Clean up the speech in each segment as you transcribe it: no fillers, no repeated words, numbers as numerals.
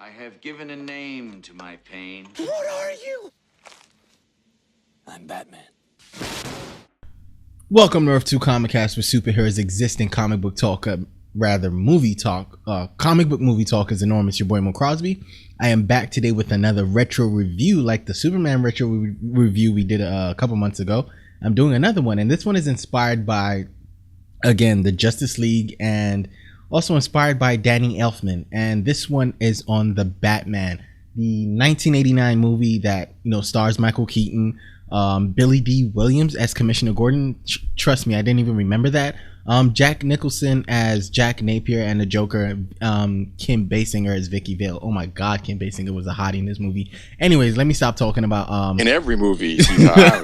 I have given a name to my pain. What are you? I'm Batman. Welcome to Earth 2 Comic Cast, where superheroes exist in comic book talk, movie talk. Comic book movie talk is enormous. Your boy Mo Crosby. I am back today with another retro review, like the Superman retro review we did a couple months ago. I'm doing another one, and this one is inspired by, again, the Justice League, and also inspired by Danny Elfman. And this one is on the Batman, the 1989 movie that stars Michael Keaton. Billy D. Williams as Commissioner Gordon. Trust me, I didn't even remember that. Jack Nicholson as Jack Napier, and the Joker, Kim Basinger as Vicky Vale. Oh my God, Kim Basinger was a hottie in this movie. Anyways, let me stop talking about. In every movie, she's hot.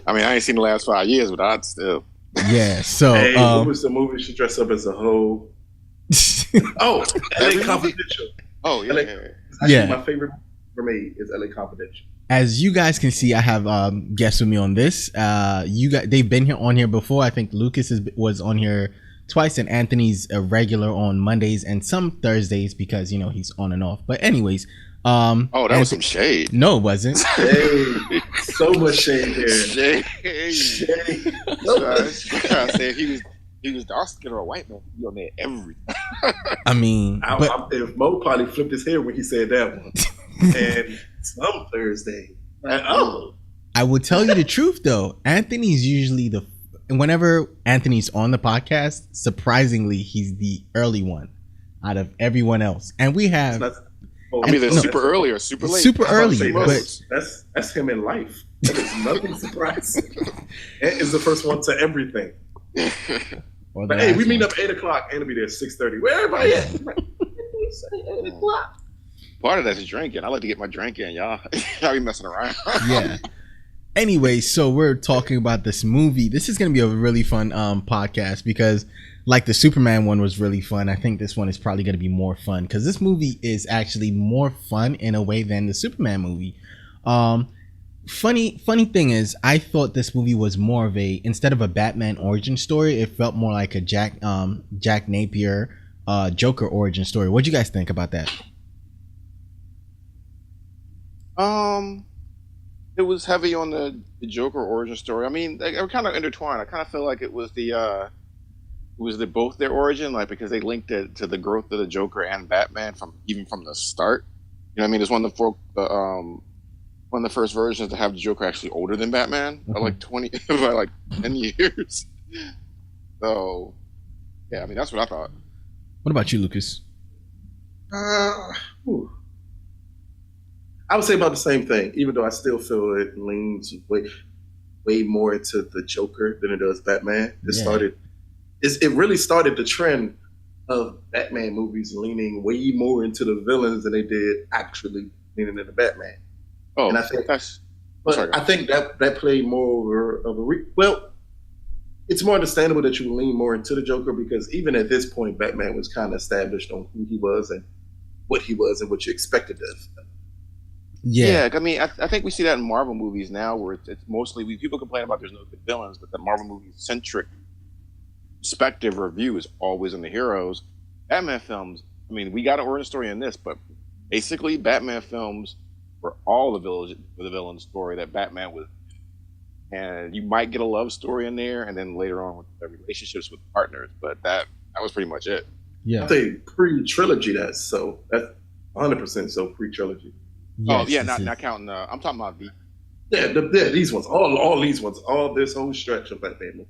I mean, I ain't seen the last 5 years, but I'd still. Yeah. So, hey, what was the movie she dressed up as a hoe? Oh, LA Confidential. Oh yeah. Actually, my favorite for me is LA Confidential. As you guys can see, I have guests with me on this. They've been on here before. I think Lucas was on here twice, and Anthony's a regular on Mondays and some Thursdays because he's on and off. But anyways, that was some shade. No, it wasn't. Hey, so much shade here. Shade. I said he was dark skinned or a white man. He on there everything. I mean, if Mo probably flipped his hair when he said that one, and some Thursday, I will tell you the truth though. Anthony's usually whenever Anthony's on the podcast, surprisingly, he's the early one out of everyone else, and we have. I'm either super early or super late. Super early, but that's him in life. That is nothing surprising. Ant is the first one to everything. But hey, we meet up 8:00 and be there 6:30. Where everybody at? 8 o'clock. Part of that's drinking. I like to get my drink in, y'all. Y'all be messing around. Yeah. Anyway, so we're talking about this movie. This is going to be a really fun podcast because, like the Superman one was really fun, I think this one is probably going to be more fun because this movie is actually more fun in a way than the Superman movie. Funny thing is, I thought this movie was more of instead of a Batman origin story, it felt more like a Jack Napier Joker origin story. What do you guys think about that? It was heavy on the Joker origin story. I mean, they were kind of intertwined. I kind of feel like it was both their origin, like because they linked it to the growth of the Joker and Batman from the start. You know what I mean? It's one of the first versions to have the Joker actually older than Batman by like 10 years. So, yeah, I mean that's what I thought. What about you, Lucas? I would say about the same thing, even though I still feel it leans way more into the Joker than it does Batman. It really started the trend of Batman movies leaning way more into the villains than they did actually leaning into Batman. Oh, and I think I think that played more of well, it's more understandable that you lean more into the Joker because even at this point, Batman was kind of established on who he was and what you expected of him. Yeah, I mean, I think we see that in Marvel movies now, where it's mostly people complain about there's no good villains, but the Marvel movie centric perspective review is always on the heroes. Batman films, I mean, we got an origin story in this, but basically, Batman films were all the villain story that Batman was, and you might get a love story in there, and then later on with the relationships with partners, but that was pretty much it. Yeah, I think pre-trilogy that's 100% so pre-trilogy. Yes, not counting. I'm talking about these ones, all these ones, all this whole stretch of Batman.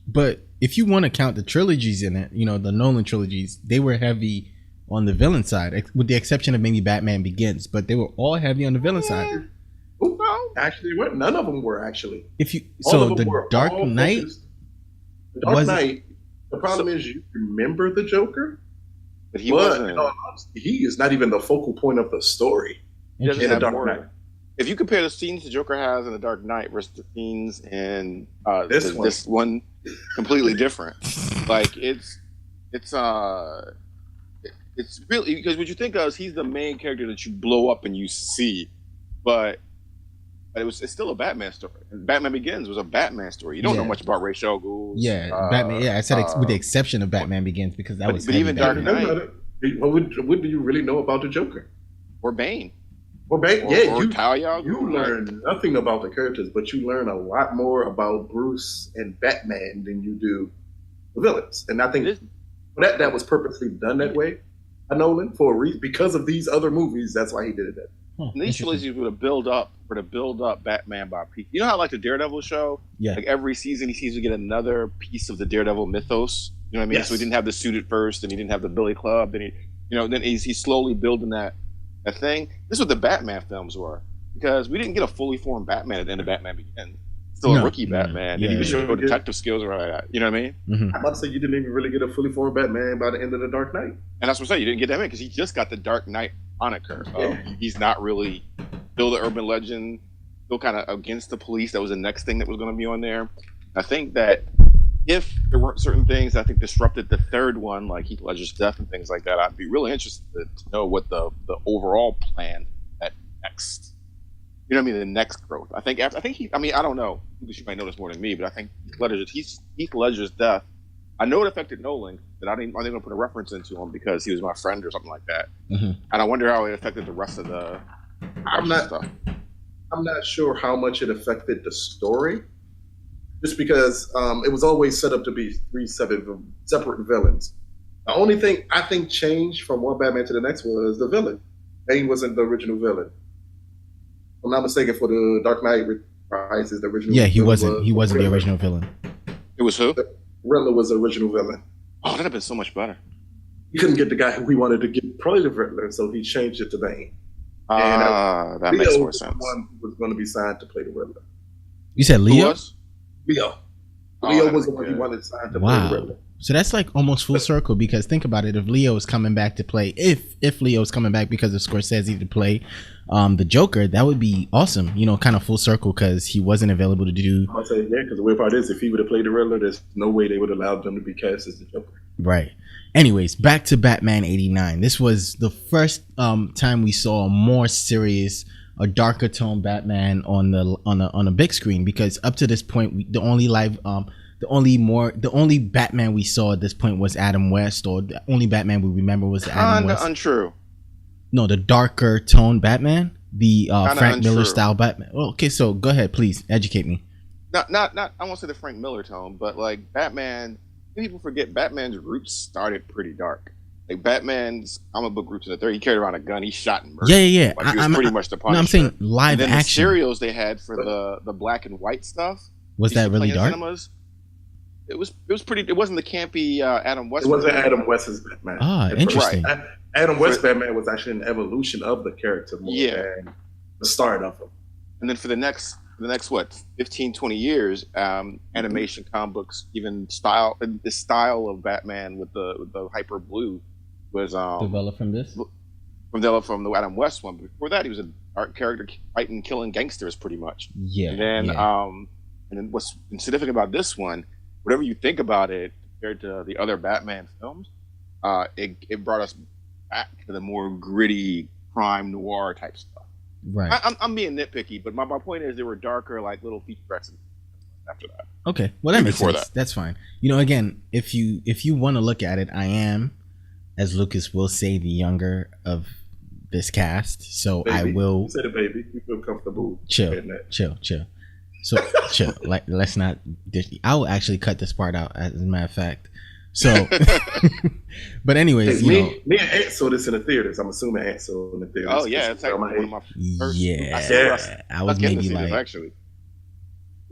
But if you want to count the trilogies in it, the Nolan trilogies, they were heavy on the villain side, with the exception of maybe Batman Begins. But they were all heavy on the villain side. Actually, none of them were actually. The Dark Knight. The Dark Knight. The problem is you remember the Joker. But he wasn't. He is not even the focal point of the story in the Dark Knight. If you compare the scenes the Joker has in the Dark Knight versus the scenes in this one, completely different. Like it's really because what you think of is he's the main character that you blow up and you see, but it's still a Batman story. And Batman Begins was a Batman story. You don't know much about Ra's al Ghul. Batman. I said with the exception of Batman Begins because that was. But even Dark Knight. What do you really know about the Joker? Or Bane. Or Bane? Or You Talia. learn nothing about the characters, but you learn a lot more about Bruce and Batman than you do the villains. And I think that was purposely done that way by Nolan for a reason, because of these other movies. That's why he did it. And these trilogies were to build up Batman by piece. You know how like the Daredevil show? Yeah. Like every season he seems to get another piece of the Daredevil mythos. You know what I mean? Yes. So he didn't have the suit at first, and he didn't have the Billy Club, then he's slowly building that thing. This is what the Batman films were. Because we didn't get a fully formed Batman at the end of Batman Begins. Still a rookie Batman. Didn't even show detective skills or like that. You know what I mean? I'm about to say you didn't even really get a fully formed Batman by the end of The Dark Knight. And that's what I'm saying. You didn't get that in because he just got the Dark Knight moniker. He's not really still the urban legend, still kind of against the police. That was the next thing that was going to be on there. I think that if there weren't certain things that I think disrupted the third one, like Heath Ledger's death and things like that, I'd be really interested to know what the overall plan at next. You know what I mean? The next growth. I don't know because you might know this more than me, but I think Heath Ledger's death. I know it affected Nolan, but I didn't going to put a reference into him because he was my friend or something like that. And I wonder how it affected the rest of the stuff. I'm not sure how much it affected the story, just because it was always set up to be three separate villains. The only thing I think changed from one Batman to the next was the villain. Bane wasn't the original villain. If I'm not mistaken, for the Dark Knight Rises, the original. Yeah, he wasn't the original villain. It was who? Riddler was the original villain. Oh, that'd have been so much better. He couldn't get the guy who we wanted to get, probably the Riddler, so he changed it to Bane. That Leo makes more was sense. the one who was going to be signed to play the Riddler. You said Leo? Who was? Leo. Oh, Leo was the one he wanted signed to play the Riddler. So that's like almost full circle, because think about it. If Leo is coming back to play, if Leo is coming back because of Scorsese to play the Joker, that would be awesome. You know, kind of full circle, because he wasn't available to do. I'll say because the weird part is, if he would have played the Riddler, there's no way they would have allowed them to be cast as the Joker. Right. Anyways, back to Batman '89. This was the first time we saw a more serious, a darker tone Batman on a big screen, because up to this point, the only Batman we saw at this point was Adam West, or the only Batman we remember was Adam West. Untrue. No, the darker tone Batman, the Frank Miller style Batman. Well, okay, so go ahead, please educate me. Not. I won't say the Frank Miller tone, but like Batman. People forget Batman's roots started pretty dark. Like Batman's comic book roots in the 30s, he carried around a gun, he shot and murdered. Yeah. Like he was pretty much the Punisher. No, I'm saying live and then action. The serials they had for the black and white stuff. Was that really dark? Cinemas, it was pretty. It wasn't the campy Adam West. It wasn't Adam West's Batman. Ah, interesting. Right. Adam West Batman was actually an evolution of the character more than the start of him. And then for the next what 15, 20 years, animation, comic books, even the style of Batman with the hyper blue was developed from this. From the Adam West one. Before that, he was a dark character fighting, killing gangsters, pretty much. Yeah. And then what's significant about this one, whatever you think about it compared to the other Batman films, it brought us back to the more gritty crime noir type stuff. Right. I'm being nitpicky, but my point is they were darker, like little featurettes after that. Okay, well that makes sense. That. That's fine. You know, again, if you want to look at it, I am, as Lucas will say, the younger of this cast, so baby. I will. You said it, baby. You feel comfortable. Chill. So chill. Like, let's not. I will actually cut this part out, as a matter of fact. So, but anyways, me and Ant saw this in the theaters. I'm assuming Ant saw in the theaters. Oh yeah, it's like one of my first. I was maybe like, actually.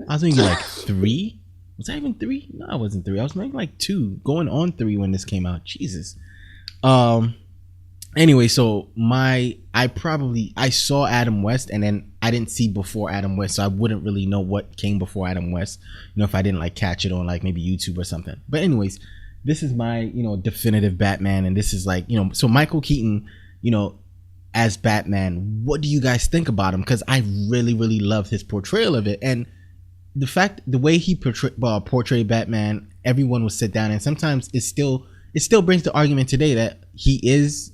I was maybe like 3. Was I even 3? No, I wasn't 3. I was maybe like 2, going on 3 when this came out. Jesus. Anyway, so I saw Adam West, and then I didn't see before Adam West, so I wouldn't really know what came before Adam West. You know, if I didn't like catch it on like maybe YouTube or something. But anyways. This is my, definitive Batman, and this is like, so Michael Keaton, as Batman, what do you guys think about him? Because I really, really love his portrayal of it, and the way he portrayed Batman, everyone would sit down, and sometimes it still brings the argument today that he is,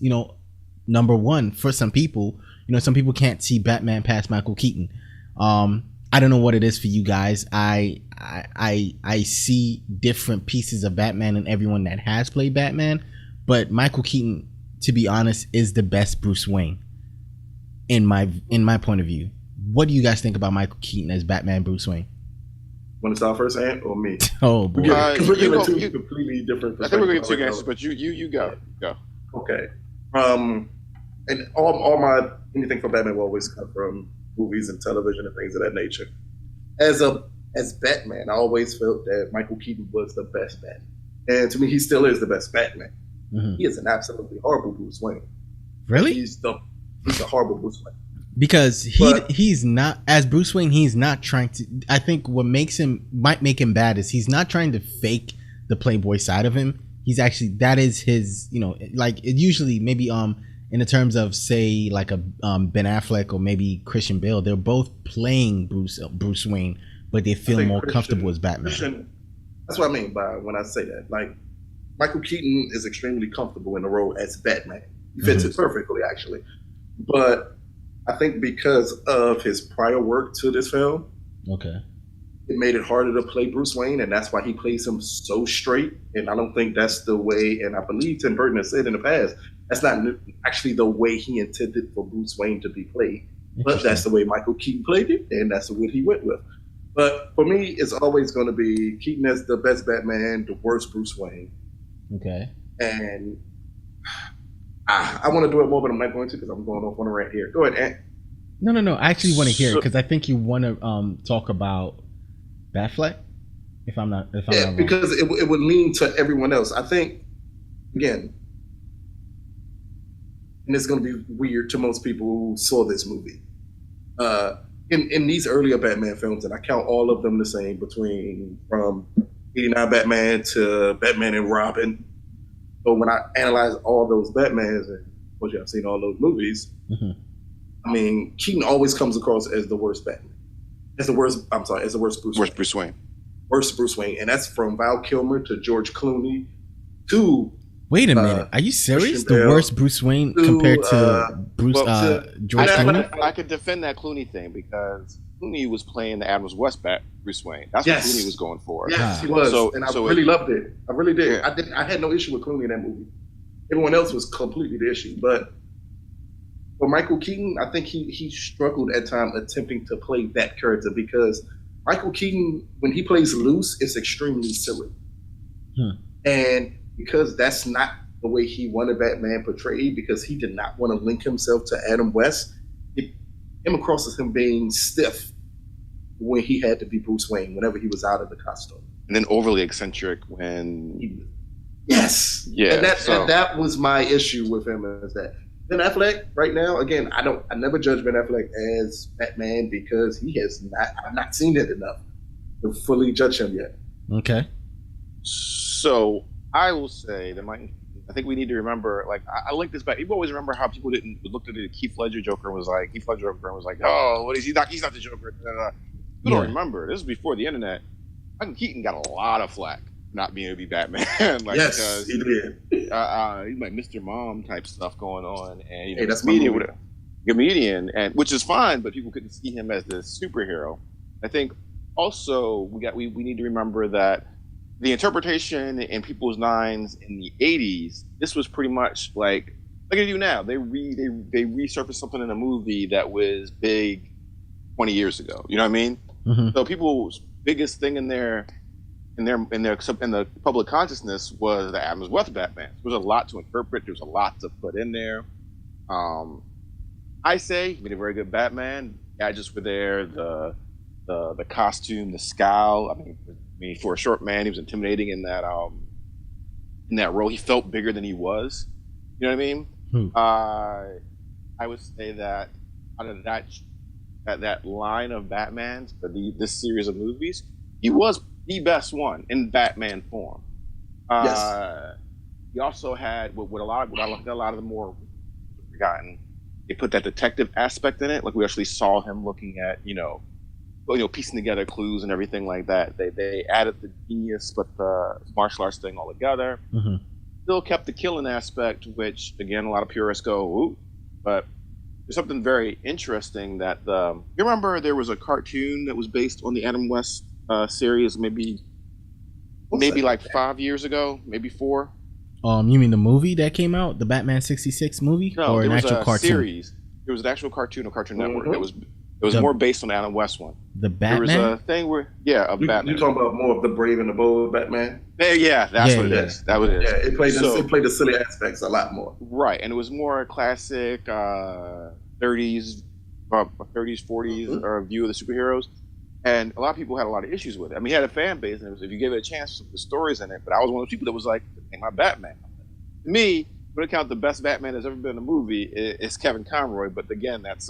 number one for some people. Some people can't see Batman past Michael Keaton. I don't know what it is for you guys. I see different pieces of Batman in everyone that has played Batman, but Michael Keaton to be honest, is the best Bruce Wayne in my point of view. What do you guys think about Michael Keaton as Batman Bruce Wayne? Want to start first, Ant, or me? Oh boy, Because we're giving two completely different. I think we're going to two answers, but you go. Okay. And all my anything from Batman will always come from movies and television and things of that nature. As Batman, I always felt that Michael Keaton was the best Batman, and to me, he still is the best Batman. Mm-hmm. He is an absolutely horrible Bruce Wayne. Really? He's a horrible Bruce Wayne. Because he's not, as Bruce Wayne, he's not trying to. I think what might make him bad is he's not trying to fake the playboy side of him. He's actually, that is his, like it usually maybe in the terms of say like a Ben Affleck or maybe Christian Bale, they're both playing Bruce Wayne, but they feel more comfortable as Batman. That's what I mean by when I say that. Like Michael Keaton is extremely comfortable in the role as Batman. He fits it perfectly, actually. But I think because of his prior work to this film, it made it harder to play Bruce Wayne, and that's why he plays him so straight. And I don't think that's the way, and I believe Tim Burton has said in the past, that's not actually the way he intended for Bruce Wayne to be played. But that's the way Michael Keaton played it, and that's what he went with. But for me, it's always going to be Keaton as the best Batman, the worst Bruce Wayne. Okay. And I want to do it more, but I'm not going to because I'm going off on a rant here. Go ahead, Ant. No. I actually want to hear it because I think you want to talk about Batfleck. If I'm not wrong. Because it would lean to everyone else. I think, again, and it's going to be weird to most people who saw this movie. In these earlier Batman films, and I count all of them the same, from 89 Batman to Batman and Robin. So when I analyze all those Batmans, and of course I've seen all those movies, I mean, Keaton always comes across as the worst Batman. As the worst Bruce Wayne. Worst Bruce Wayne. And that's from Val Kilmer to George Clooney to... Wait a minute. Are you serious? The worst Bruce Wayne compared to George Clooney? I could defend that Clooney thing because Clooney was playing the Adams West Bruce Wayne. That's what Clooney was going for. Yes, he was. And I really loved it. I really did. Yeah. I had no issue with Clooney in that movie. Everyone else was completely the issue. But for Michael Keaton, I think he struggled at times attempting to play that character because Michael Keaton, when he plays loose, it's extremely silly. And because that's not the way he wanted Batman portrayed, because he did not want to link himself to Adam West, it came across as him being stiff when he had to be Bruce Wayne, whenever he was out of the costume. And then overly eccentric when... Yes. Yeah. And that was my issue with him, is that Ben Affleck, right now, again, I never judge Ben Affleck as Batman because I've not seen it enough to fully judge him yet. Okay. So I will say that I think we need to remember, like, I like this back. People always remember how people looked at the Heath Ledger Joker and was like, oh, what is he? He's not the Joker. People don't remember. This is before the internet. Michael Keaton got a lot of flack not being able to be Batman. Yes, he did. He's like Mr. Mom type stuff going on, and that's comedian, and which is fine, but people couldn't see him as the superhero. I think also we need to remember that the interpretation in people's minds in the 80s, this was pretty much like look at you now. They resurfaced something in a movie that was big 20 years ago. You know what I mean? So people's biggest thing in the public consciousness was the Adams West Batman. There was a lot to interpret. There's a lot to put in there. I say he made a very good Batman. Gadgets were there. The costume, the scowl. I mean, for a short man, he was intimidating in that role. He felt bigger than he was. You know what I mean? I would say that out of that line of Batmans for this series of movies, he was the best one in Batman form. Yes. He also had what a lot of the more forgotten. They put that detective aspect in it. Like we actually saw him looking at piecing together clues and everything like that. They added the genius but the martial arts thing all together. Still kept the killing aspect, which again a lot of purists go, ooh. But there's something very interesting that you remember there was a cartoon that was based on the Adam West series maybe like 5 years ago, maybe 4. You mean the movie that came out, the Batman 66 movie, No, or there an was actual a cartoon? series. There was an actual cartoon on Cartoon Network. Mhm. It was The- more based on the Adam West one. The There was Batman. a thing where Batman. You talking about more of the Brave and the Bold Batman? Yeah, that's Yeah, what it yeah. is. That what it is. Yeah, it played So- it played the silly aspects a lot more. Right, and it was more classic 30s, 40s view of the superheroes, and a lot of people had a lot of issues with it. I mean, he had a fan base, and it was, if you gave it a chance, the stories in it. But I was one of those people that was like, "Ain't my Batman." To me, when it counts the best Batman that's ever been in a movie, it's Kevin Conroy. But again, it's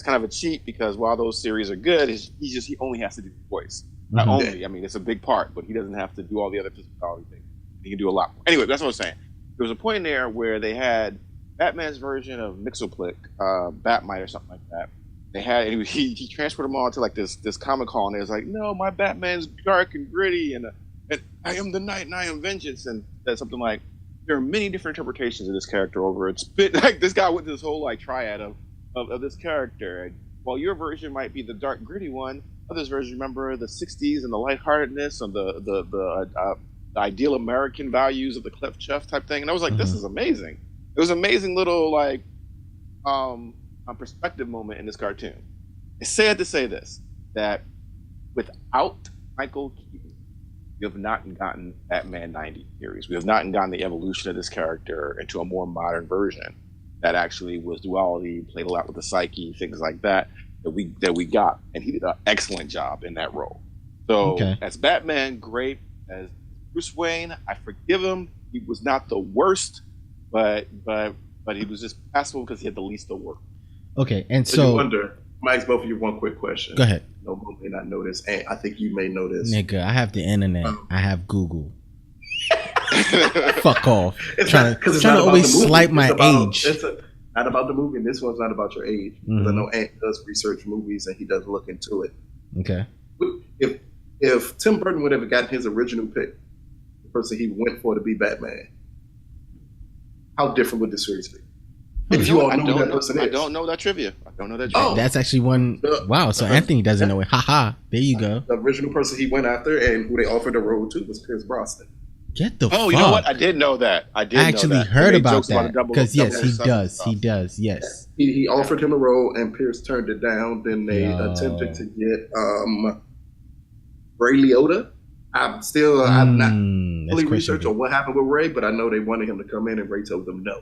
kind of a cheat because while those series are good, he only has to do the voice. Not only, I mean, it's a big part, but he doesn't have to do all the other physicality things. He can do a lot more. Anyway, that's what I was saying. There was a point in there where they had Batman's version of Mixoplick, Batmite or something like that. They had, and he transferred them all to like this comic hall, and it was like, no, my Batman's dark and gritty, and I am the night and I am vengeance, and said something like, there are many different interpretations of this character over it's been like this guy went to this whole like triad of this character. And while your version might be the dark gritty one, others versions remember the '60s and the lightheartedness and the ideal American values of the Cliff Chuff type thing. And I was like, this is amazing. It was an amazing little like perspective moment in this cartoon. It's sad to say this, that without Michael Keaton, we have not gotten Batman 90 series. We have not gotten the evolution of this character into a more modern version that actually was duality, played a lot with the psyche, things like that we got. And he did an excellent job in that role. So as Batman, great. As Bruce Wayne, I forgive him. He was not the worst, but he was just passable because he had the least to work. Okay, and So so you wonder, Mike's both of you one quick question. go ahead, No one may not know this, and I think you may know this. nigga. I have the internet. I have Google. Fuck off. It's Trying not- 'cause to it's not about always the movie. slight It's my about- age. It's not about the movie, and this one's not about your age. Because I know Ant does research movies, and he does look into it. Okay. If Tim Burton would have gotten his original pick, the person he went for to be Batman, how different would the series be? If you all know who that person is. I don't know that trivia. I don't know that trivia. Oh. That's actually one. Wow. So Anthony doesn't know it. Haha. There you go. The original person he went after and who they offered the role to was Pierce Brosnan. Get the fuck. Oh, you know what? I did know that. I actually know that. heard They made about jokes that a double- because yes, double he stuff does. stuff. He does. Yes. He offered him a role, and Pierce turned it down. Then they Yo. attempted to get Ray Liotta. I've not That's fully researched questionable. on what happened with Ray, but I know they wanted him to come in, and Ray told them no.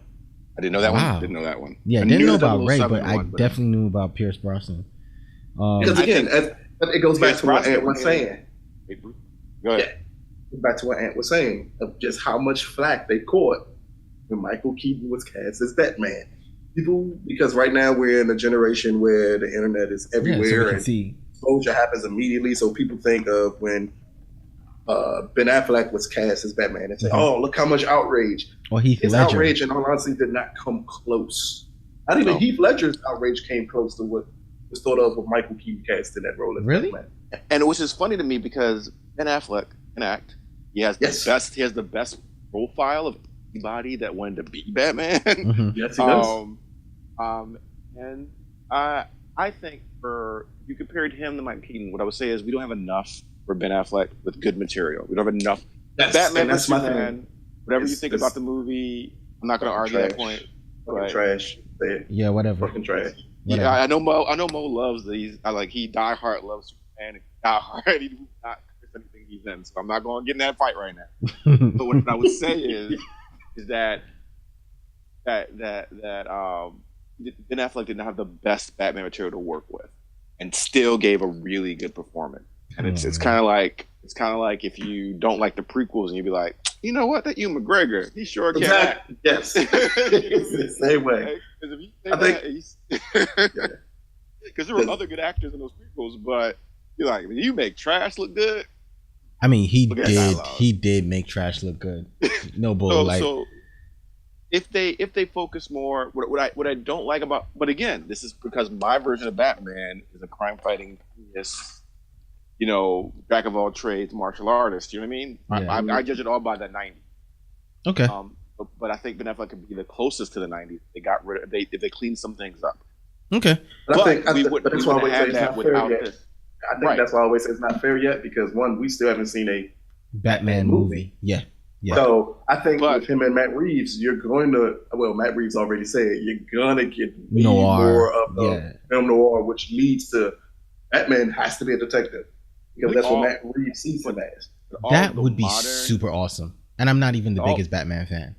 I didn't know that Wow. one. Didn't know that one. Yeah, I didn't knew know the about Ray, 007 but I one, definitely knew about Pierce Brosnan. Because I again, it goes back Pierce to what Brosnan Ant was was- saying. Go ahead. Back to what Ant was saying of just how much flack they caught when Michael Keaton was cast as Batman. People, because right now we're in a generation where the internet is Yeah, so we everywhere can and see. exposure happens immediately. So people think of when Ben Affleck was cast as Batman and say, "Oh, look how much outrage!" Or Heath His Ledger. outrage, in all honesty, did not come close. Not even No. Heath Ledger's outrage came close to what was thought of with Michael Keaton cast in that role as Really? Batman. And which is funny to me because Ben Affleck can act. He has the Yes. best. He has the best profile of anybody that wanted to be Batman. Mhm. Yes, he does. And I think for you compared him to Mike Keaton, what I would say is we don't have enough for Ben Affleck with good material. We don't have enough. Batman, that's my Superman, thing. whatever you It's- think it's about the movie, I'm not going to argue trash. that point. Fucking But trash. They Yeah, whatever. fucking trash. yeah, Whatever. I know Mo. I know Mo loves these. He die hard loves Superman. And die hard. He does not curse anything he's in. So I'm not going to get in that fight right now. But what I would say is that Ben Affleck didn't have the best Batman material to work with, and still gave a really good performance. And it's kind of like if you don't like the prequels and you'd be like, you know what, that Ewan McGregor, he sure can act. Exactly. Yes. It's the same way. Because if you say I think- that, because there were other good actors in those prequels, but you're like, you make trash look good. I mean, he Look at did. dialogue. He did make trash look good. No bull. So if they focus more, what I don't like about, but again, this is because my version of Batman is a crime fighting genius, jack of all trades, martial artist. You know what I mean? Yeah. I judge it all by the 90s. okay. But I think Ben Affleck could be the closest to the 90s. They got rid of if they cleaned some things up. Okay. But But that's why I always say have it's that not fair without yet. this. I think Right. that's why I always say it's not fair yet because one, we still haven't seen a Batman movie. Yeah. Yeah. So I think But- with him and Matt Reeves, you're going to, well, Matt Reeves already said, you're going to get Noir. more of the Yeah. film noir, which leads to Batman has to be a detective. Because that's all- what Matt Reeves sees him as. all That the would be modern- super awesome. And I'm not even the biggest Batman fan.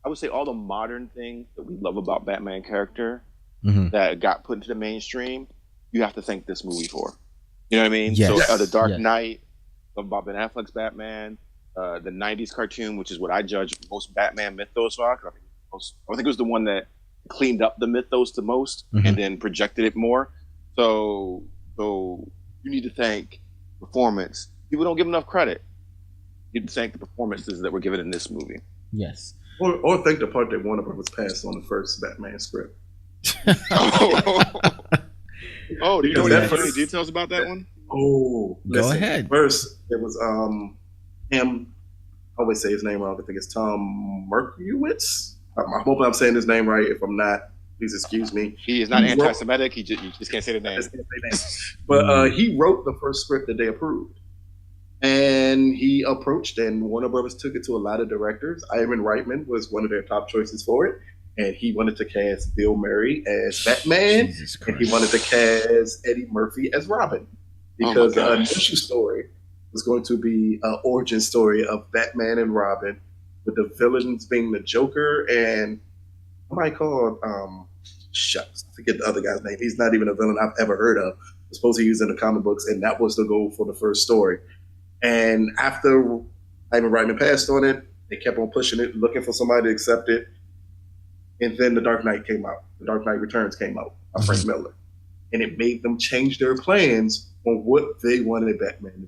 I would say all the modern things that we love about Batman character Mhm. that got put into the mainstream, you have to thank this movie for. You know what I mean? Yes. So The Dark Yes. Knight, about Ben Affleck's Batman, the '90s cartoon, which is what I judge most Batman mythos are. I think it was the one that cleaned up the mythos the most and then projected it more. So you need to thank performance. People don't give enough credit. You need to thank the performances that were given in this movie. Yes. Or think the part that Warner Brothers passed on the first Batman script. Oh, do you know Because any details about that one? Oh, Go ahead. First, it was him. I always say his name wrong. I think it's Tom Merkiewicz. I hope I'm saying his name right. If I'm not, please excuse me. He is not He wrote- anti-Semitic. You just can't say the I name. just can't say that. But he wrote the first script that they approved. And he approached, and Warner Brothers took it to a lot of directors. Ivan Reitman was one of their top choices for it. And he wanted to cast Bill Murray as Batman. Jesus And he Christ. wanted to cast Eddie Murphy as Robin. Oh my Because the gosh. initial story was going to be an origin story of Batman and Robin, with the villains being the Joker and somebody called, shucks, I forget the other guy's name. He's not even a villain I've ever heard of. Supposed to use in the comic books, and that was the goal for the first story. And after Ivan Reitman passed on it, they kept on pushing it, looking for somebody to accept it. And then The Dark Knight came out. The Dark Knight Returns came out by Frank Miller. And it made them change their plans on what they wanted Batman to be.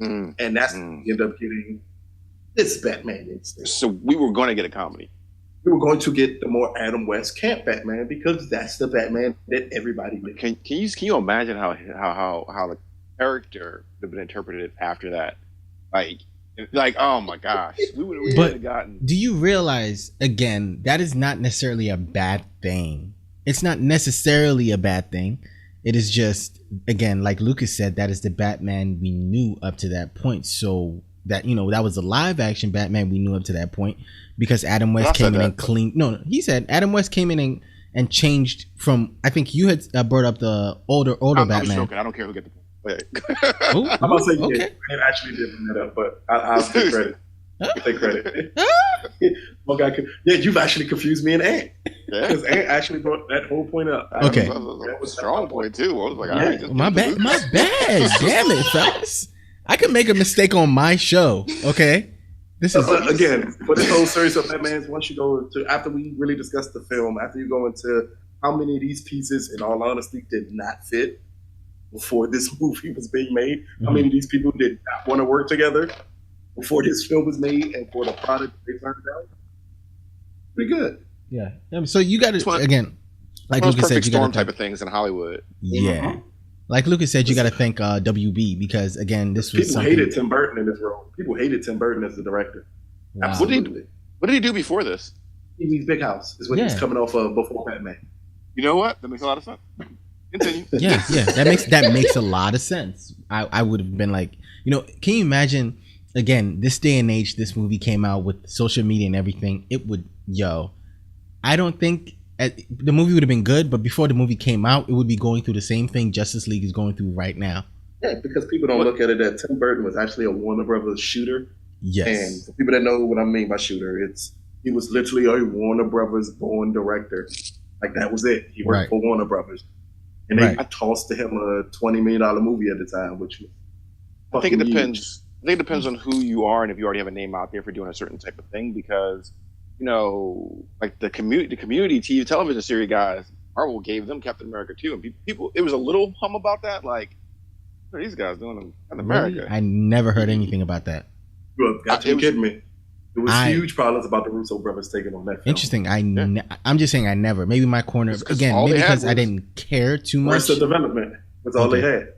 Mm. And that's Mm. what we ended up getting this Batman instead. So we were going to get a comedy. We were going to get the more Adam West camp Batman because that's the Batman that everybody knew. Can you imagine how the character would have been interpreted after that? Like oh my gosh, we would have gotten. Do you realize, again, that is not necessarily a bad thing. It's not necessarily a bad thing. It is just, again, like Lucas said, that is the Batman we knew up to that point. So that, that was a live action Batman we knew up to that point, because Adam West came in and cleaned. No, he said Adam West came in and changed from, I think you had brought up the older I'm Batman. joking. I don't care who get the point. Ooh, I'm about to say, okay. yeah, I actually did bring that up, but I'll take credit. Take credit. Okay, yeah, you've actually confused me and Ant. Yeah. Because Ant actually brought that whole point up. Okay. That was a strong point too. I was like, all Yeah. right, just My give bad. it to My bad. Damn it, fellas. I could make a mistake on my show. Okay. This is Again, for this whole series of Batmans, once you go to, after we really discuss the film, after you go into how many of these pieces, in all honesty, did not fit before this movie was being made, how many of these people did not want to work together before this film was made and for the product they turned out, pretty good. yeah. So you got to, again, like Those Lucas said, perfect you got storm to type of things in Hollywood. yeah. Like Lucas said, you got to thank WB, because again, this was People something. hated Tim Burton in this role. People hated Tim Burton as the director. Wow. Absolutely. What did he do before this? Pee-wee's Big House is what he was Yeah. coming off of before Batman. You know what? That makes a lot of sense. Continue. Yeah, that makes a lot of sense. I would have been like, can you imagine, again, this day and age, this movie came out with social media and everything, it would, I don't think the movie would have been good, but before the movie came out, it would be going through the same thing Justice League is going through right now. Yeah, because people don't look at it that Tim Burton was actually a Warner Brothers shooter. Yes. And for people that know what I mean by shooter, he was literally a Warner Brothers born director. Like, that was it. He worked Right. for Warner Brothers. And they Right. tossed to him a $20 million movie at the time, which was I think it fucking depends. huge. I think it depends on who you are and if you already have a name out there for doing a certain type of thing. Because like the community TV television series guys, Marvel gave them Captain America too, and people, it was a little hum about that. Like, what are these guys doing in Captain America? Really? I never heard anything about that. You got to It be was- kidding me. There was I- huge problems about the Russo brothers taking on that film. Interesting. I'm just saying I never. Maybe my corner, It's 'cause again, all maybe they had because I was- didn't care too much. Arrested Development was all Okay. they had.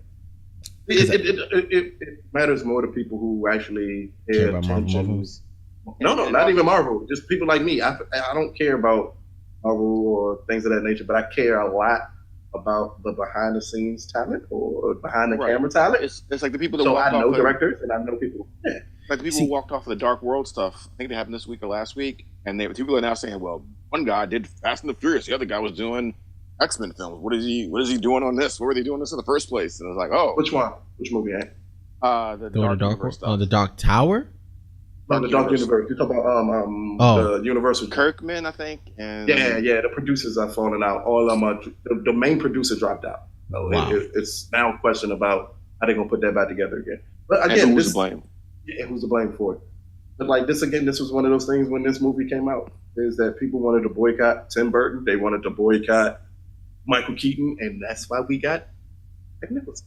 It matters more to people who actually pay Care about Marvel attention. movies. No, not even Marvel. Just people like me. I don't care about Marvel or things of that nature, but I care a lot about the behind the scenes talent or behind the Right. camera talent. It's like the people that So walk I know off directors and I know people. Yeah. Like people who walked off of the Dark World stuff. I think it happened this week or last week, and people are now saying, "Well, one guy did Fast and the Furious, the other guy was doing X-Men films. What is he doing on this? What were they doing this in the first place?" And I was like, "Oh, which one? Which movie? The Dark Universe stuff. Oh, the Dark Tower. No, the Dark Universe. You're talking about the Universal. Kirkman, I think. And yeah. The producers are falling out. All of them. The main producer dropped out. So wow. It's now a question about how they're gonna put that back together again. But again, and who's to blame? Yeah, who's to blame for it? But like this again, this was one of those things when this movie came out, is that people wanted to boycott Tim Burton, they wanted to boycott Michael Keaton, and that's why we got Jack Nicholson.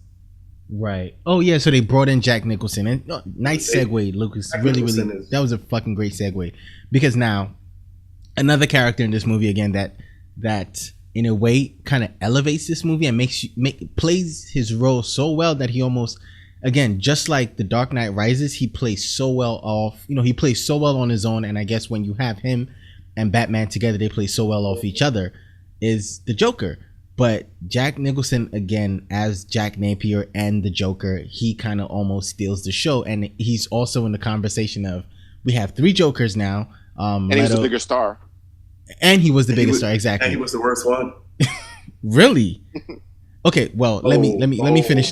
Right. Oh yeah, so they brought in Jack Nicholson. And nice segue, Lucas. Really, that was a fucking great segue. Because now, another character in this movie again that in a way kind of elevates this movie and plays his role so well that he almost, again, just like The Dark Knight Rises, he plays so well off. He plays so well on his own, and I guess when you have him and Batman together, they play so well off each other, is the Joker. But Jack Nicholson, again, as Jack Napier and the Joker, he kind of almost steals the show. And he's also in the conversation of, we have 3 Jokers now. And he's the bigger star. And he was the biggest star, exactly. And he was the worst one. Really? Okay, well, let me finish.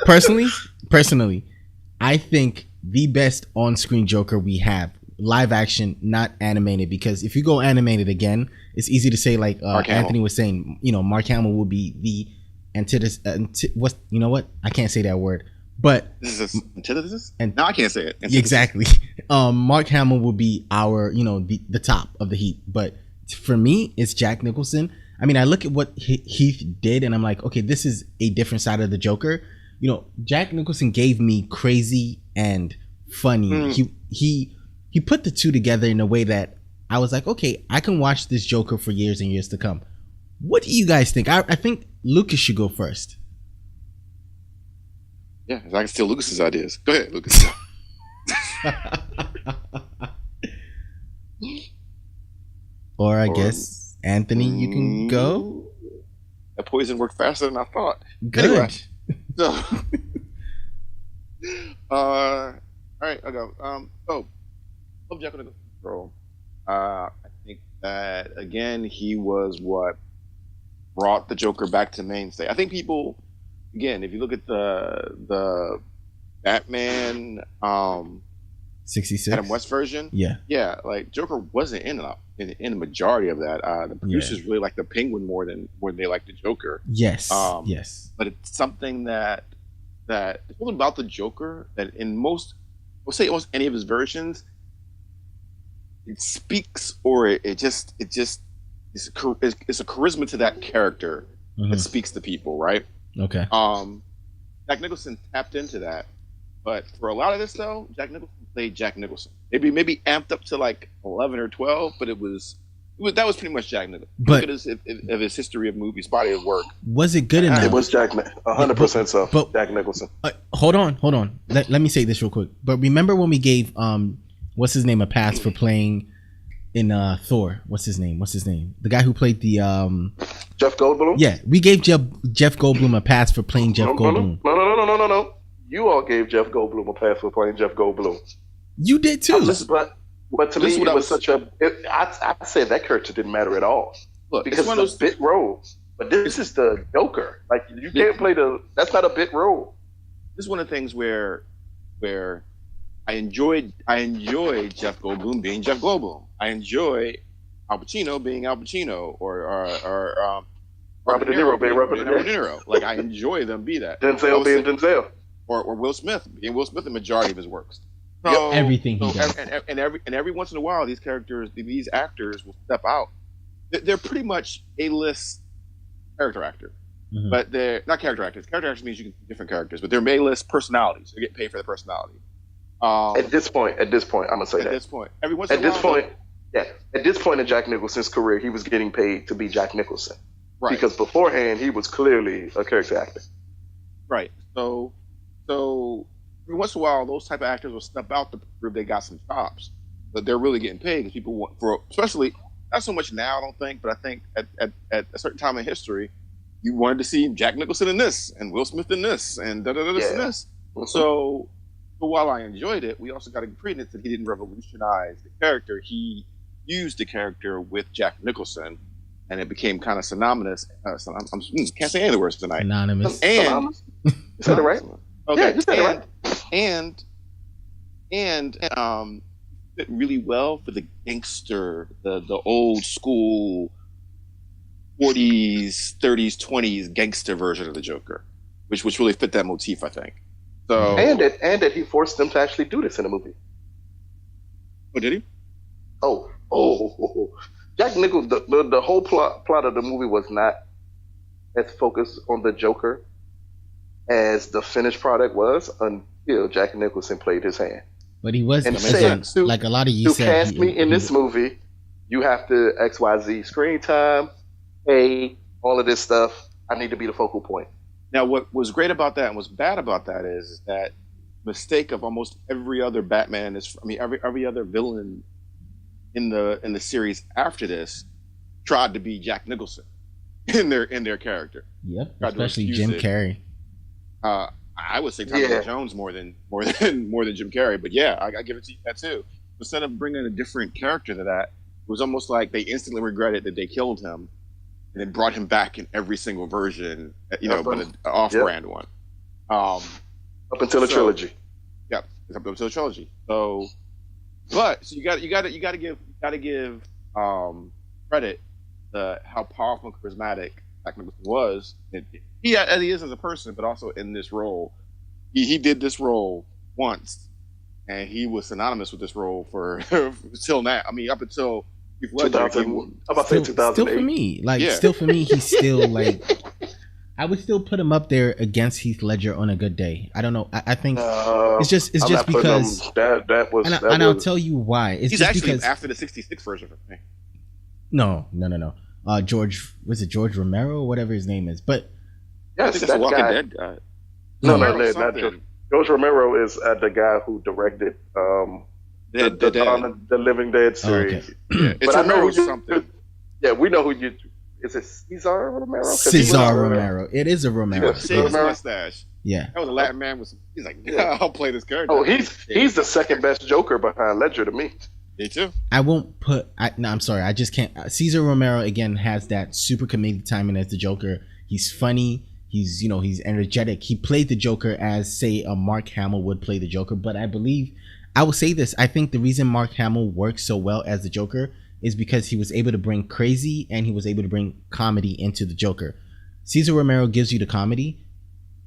Personally, I think the best on-screen Joker we have, live action, not animated, because if you go animated again, it's easy to say, like Anthony was saying, Mark Hamill will be the antithesis. You know what? I can't say that word. But this is antithesis. And no, I can't say it. Antithesis. Exactly. Mark Hamill will be our, the top of the heap. But for me, it's Jack Nicholson. I mean, I look at what Heath did, and I'm like, okay, this is a different side of the Joker. Jack Nicholson gave me crazy and funny. He put the two together in a way that I was like, okay, I can watch this Joker for years and years to come. What do you guys think? I think Lucas should go first. Yeah, I can steal Lucas's ideas. Go ahead, Lucas. Or I guess, Anthony, you can go. That poison worked faster than I thought. Good. Anyway, so, all right, I'll go. Love Jack Nicholson's role. I think that, again, he was what brought the Joker back to mainstay. I think people, again, if you look at the Batman 66 Adam West version, yeah, like Joker wasn't in the majority of that. The producers really like the Penguin more than they like the Joker. Yes, but it's something that it's something about the Joker that in most, we'll say almost any of his versions, it speaks, or it's a charisma to that character that speaks to people, right? Okay. Jack Nicholson tapped into that, but for a lot of this though, Jack Nicholson played Jack Nicholson. Maybe amped up to like 11 or 12, but that was pretty much Jack Nicholson. But Look at his history of movies, body of work. Was it good enough? It was Jack, 100% so. But Jack Nicholson. Hold on. Let me say this real quick. But remember when we gave what's his name a pass for playing in Thor? What's his name? The guy who played the Jeff Goldblum? Yeah, we gave Jeff Goldblum a pass for playing Jeff Goldblum. No. You all gave Jeff Goldblum a pass for playing Jeff Goldblum. You did too. But to me, it was such a. I said that character didn't matter at all. Look, because it's a bit role. But this is the Joker. Like you can't play that's not a bit role. This is one of the things where I enjoyed Jeff Goldblum being Jeff Goldblum. I enjoy Al Pacino being Al Pacino, or Robert De Niro being Robert De Niro. Like I enjoy them be that. Denzel being Denzel. Or Will Smith being Will Smith in the majority of his works. So, everything he does. And every once in a while, these actors will step out. They're pretty much A-list character actor, but they're not character actors. Character actors means you can do different characters, but they're A-list personalities. They get paid for their personality. At this point, I'm gonna say that. At this point, every once in a while. At this point in Jack Nicholson's career, he was getting paid to be Jack Nicholson. Right. Because beforehand, he was clearly a character actor. Right. So every once in a while, those type of actors will step out to prove they got some chops, but they're really getting paid because people want, especially not so much now, I don't think, but I think at a certain time in history, you wanted to see Jack Nicholson in this and Will Smith in this and and this. Mm-hmm. So But while I enjoyed it, we also got to give credence that he didn't revolutionize the character. He used the character with Jack Nicholson, and it became kind of synonymous. Can't say any of the words tonight. Anonymous. And You said it right. okay, Yeah, you said it right. And fit really well for the gangster, the old school 40s, 30s, 20s gangster version of the Joker, which really fit that motif, I think. So And that he forced them to actually do this in the movie. oh, did he? Oh. Jack Nicholson, the whole plot of the movie was not as focused on the Joker as the finished product was until Jack Nicholson played his hand. But he was, And again, said, like a lot of you to said. cast me in this movie, you have to XYZ screen time, pay, all of this stuff. I need to be the focal point. Now, what was great about that and what's bad about that is that mistake of almost every other Batman every other villain in the series after this tried to be Jack Nicholson in their character. Yep, Tried to especially refuse Jim it. Carrey. I would say Tommy Lee Jones more than Jim Carrey, but yeah, I give it to you that too. Instead of bringing a different character to that, it was almost like they instantly regretted that they killed him, and then brought him back in every single version, but an off-brand one. Up until the trilogy. Yeah, up until the trilogy. So you got to give credit to how powerful and charismatic Jack Nicholson was. He is as a person, but also in this role. He did this role once, and he was synonymous with this role for till now. I mean, up until Heath Ledger. 2008. Still for me, he's still like. I would still put him up there against Heath Ledger on a good day. I don't know. I think it's just because I'll tell you why. He's just actually because, after the '66 version for me. No. George Romero, whatever his name is, but yes, that's a Walking Dead guy. No, not George. George Romero is the guy who directed the Living Dead series. Oh, okay. Yeah, it's Romero something. Yeah, we know who you. Is it Cesar Romero? Cesar Romero. It is a Romero. Shave his mustache. Yeah. That was a Latin man. He's like, I'll play this character. Oh, he's the second best Joker behind Ledger to me. Me too. I won't put. I'm sorry. I just can't. Cesar Romero again has that super comedic timing as the Joker. He's funny. He's energetic. He played the Joker as, say, a Mark Hamill would play the Joker. But I will say this. I think the reason Mark Hamill works so well as the Joker is because he was able to bring crazy and he was able to bring comedy into the Joker. Cesar Romero gives you the comedy.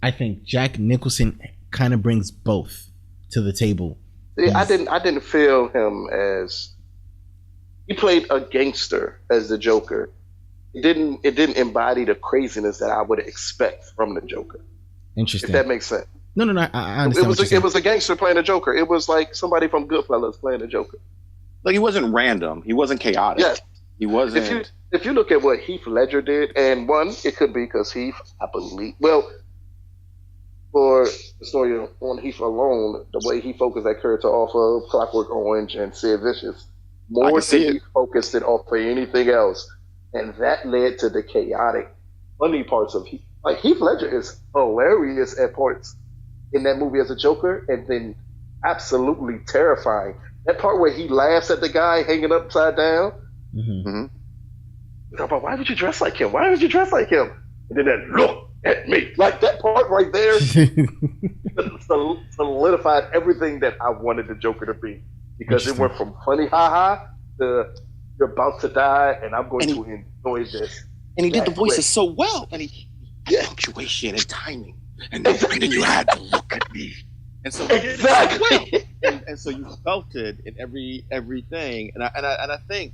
I think Jack Nicholson kind of brings both to the table. See, I didn't feel him as he played a gangster as the Joker. It didn't embody the craziness that I would expect from the Joker. Interesting. If that makes sense. No, I understand. It was a gangster playing a Joker. It was like somebody from Goodfellas playing a Joker. Like, he wasn't random. He wasn't chaotic. Yes. He wasn't. If you look at what Heath Ledger did, and one, it could be because Heath, I believe, for the story on Heath alone, the way he focused that character off of Clockwork Orange and Sid Vicious, more than he focused it off of anything else. And that led to the chaotic, funny parts of Heath. Like, Heath Ledger is hilarious at parts in that movie as a Joker, and then absolutely terrifying. That part where he laughs at the guy hanging upside down. Mm-hmm. But why would you dress like him? Why would you dress like him? And then that look at me. Like, that part right there solidified everything that I wanted the Joker to be. Because it went from funny ha-ha to you're about to die and I'm going to enjoy this. And he did the voices so well. And he punctuation and timing. And then you had to look at me. And so exactly. And so you felt it in everything. And I think,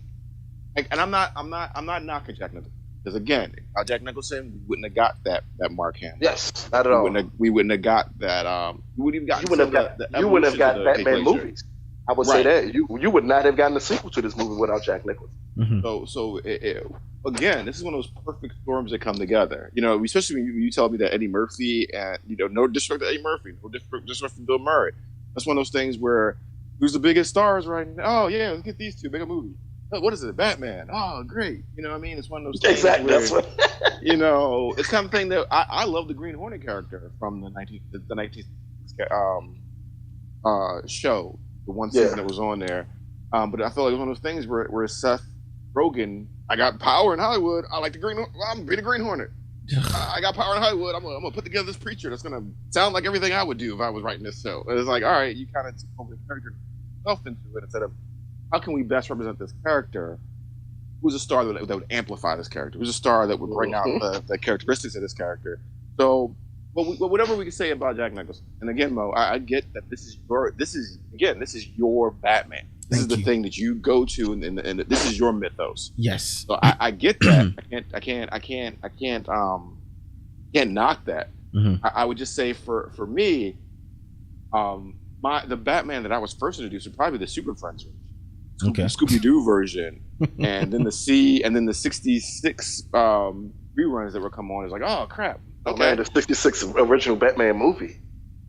and I'm not knocking Jack Nicholson, because again, Jack Nicholson, we wouldn't have got that Mark Hamill. Yes, not at all. We wouldn't have got that. We wouldn't have gotten. You wouldn't have got Batman movies. I would say that you would not have gotten a sequel to this movie without Jack Nicholson. Mm-hmm. So again, this is one of those perfect storms that come together. Especially when you tell me that Eddie Murphy and no disrespect to Eddie Murphy, no disrespect to Bill Murray. That's one of those things where who's the biggest stars right now? Oh yeah, let's get these two, make a movie. Oh, what is it? Batman. Oh great. You know what I mean? It's one of those things exactly. where, That's what it's kind of thing that I love the Green Hornet character from the 19 show, the one season that was on there. But I feel like it was one of those things where Seth Rogen, I got power in Hollywood. I like the Green. I'm be the Green Hornet. I got power in Hollywood. I'm gonna put together this preacher that's gonna sound like everything I would do if I was writing this show. And it's like, all right, you kind of took over the character yourself into it instead of how can we best represent this character? Who's a star that would amplify this character? Who's a star that would bring out the characteristics of this character? So, whatever we can say about Jack Nicholson, and again, Mo, I get that this is your Batman. This is the thing that you go to, and this is your mythos. Yes. So I get that. I can't knock that. Mm-hmm. I would just say for me, the Batman that I was first introduced would probably be the Super Friends version, Scooby Doo version, and then the '66 reruns that would come on. It's like, oh crap. Okay, man, the '66 original Batman movie.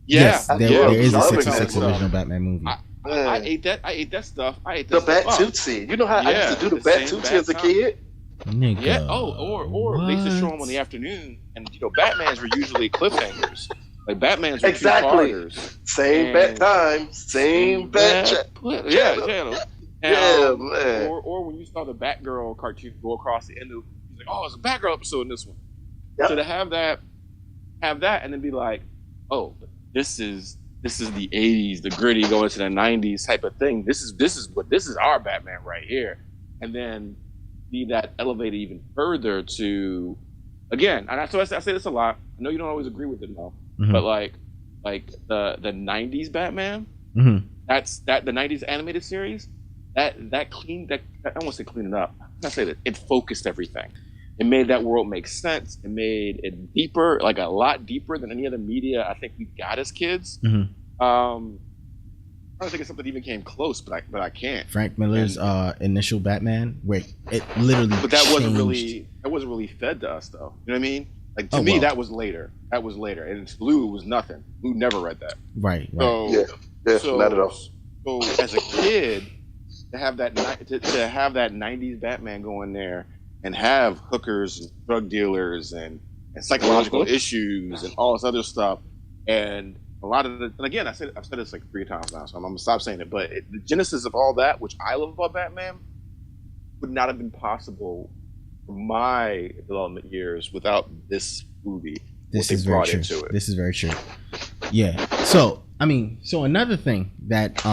Yeah, yes, there is a '66 original Batman movie. I ate that stuff. The Bat Tootsie. You know how I used to do the Bat Tootsie as a kid? Nigga. Yeah. Or they used to show them on the afternoon, and Batmans were usually cliffhangers. Like Batmans were exactly same bat time, same bat channel. Yeah, man. Or when you saw the Batgirl cartoon go across the end of, it's like, oh, it's a Batgirl episode in this one. Yep. So to have that, and then be like, oh, this is the '80s, the gritty going to the '90s type of thing. This is our Batman right here, and then be that elevated even further to, again, and I say this a lot. I know you don't always agree with it, though, but like the '90s Batman, that's the '90s animated series. That I don't want to say clean it up. I say that it focused everything. It made that world make sense. It made it deeper, like a lot deeper than any other media I think we got as kids. I don't think it's something that even came close, but I can't. Frank Miller's initial Batman, where it literally. But that wasn't really fed to us, though. You know what I mean? Like to me, that was later. And Blue was nothing. Blue never read that. Right. So, not at all. So as a kid, to have that '90s Batman go in there and have hookers and drug dealers and psychological issues and all this other stuff, and a lot of and again, I've said this like 3 times now, so I'm gonna stop saying it. But the genesis of all that, which I love about Batman, would not have been possible for my development years without this movie. This is very true. This is very true. Yeah. So another thing that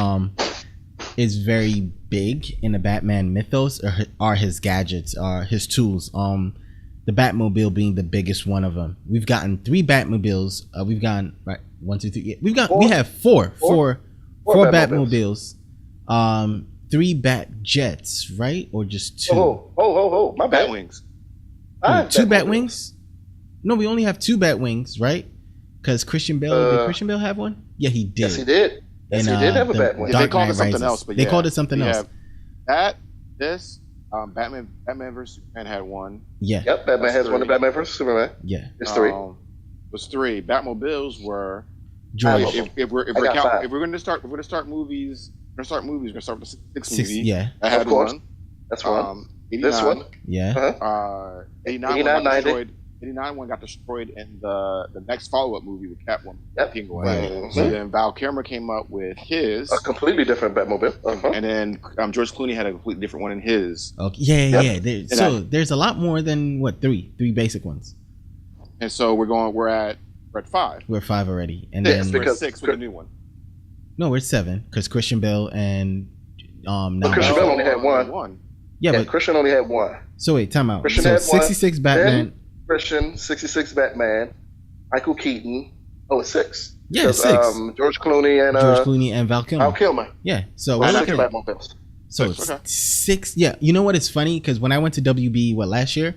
is very big in the Batman mythos are his gadgets, his tools. The Batmobile being the biggest one of them. We've gotten 3 Batmobiles. We've gotten 1, 2, 3. Yeah, we have four Batmobiles. 3 Bat Jets, right? Or just 2? Oh, my bad. Batwings. 2 Batwings? No, we only have 2 Batwings, right? Because Christian Bale, did Christian Bale have one? Yeah, he did. Yes, he did. Yes, he did have a Batwing. They called it something else, but they called it something else. Batman vs Superman had one. Yeah. Yep, Batman has 3. One. The Batman vs Superman. Yeah. It's 3. It was 3. Batmobiles were. George. If we're going to start movies, we're going to start with the 6 movie. Yeah. I had one. That's one. 89, this one. Yeah. 89 one got destroyed in the next follow-up movie with Catwoman. Yep. Right. So then Val Kilmer came up with his. A completely different Batmobile. And then George Clooney had a completely different one in his. Okay. Yeah. There's a lot more than what 3 basic ones. And so we're at 5. We're 5 already, and then we're at 6 with the new one. No, we're at 7 because Christian Bale and Christian Bale only had one. Yeah, but Christian only had one. So wait, time out. Christian so had 66 one, Batman. Christian, 66 Batman, Michael Keaton. Oh, it's 6. Yeah, 6. George Clooney and Val Kilmer. Val Kilmer. Yeah, so we're looking at Batmobiles. So it's 6. Yeah, you know what? It's funny because when I went to WB last year,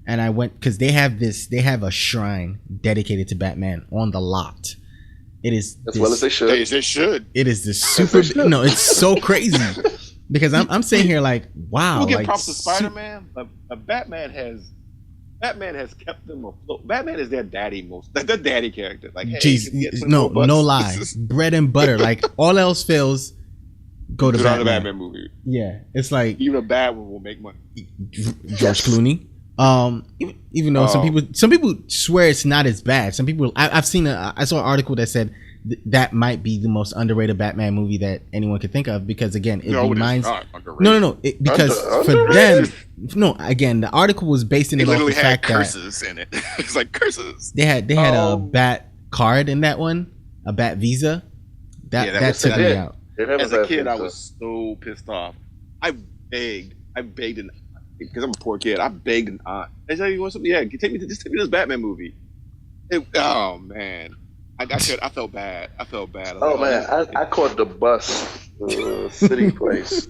and I went because they have a shrine dedicated to Batman on the lot. It is as well as they should. They should. It is this super. No, it's so crazy because I'm sitting here like, wow. We'll give props to Spider-Man, but Batman has kept them afloat. Batman is their daddy the daddy character. Like, hey, jeez, no lie, bread and butter. Like all else fails, go to Batman. The Batman movie. Yeah, it's like even a bad one will make money. George Clooney. Even though some people swear it's not as bad. Some people I saw an article that said that might be the most underrated Batman movie that anyone could think of, because again, it No, reminds. it is not underrated. No. Because for them, no. Again, the article was based in It it off literally the had fact that curses in it. It's like curses. they had a bat card in that one, a bat visa. That took me out. As a kid, I was so pissed off. I begged an because I'm a poor kid. I begged an aunt. I said, "You want something? Yeah, just take me to this Batman movie." Oh man, I felt bad. Oh man, I caught the bus to City Place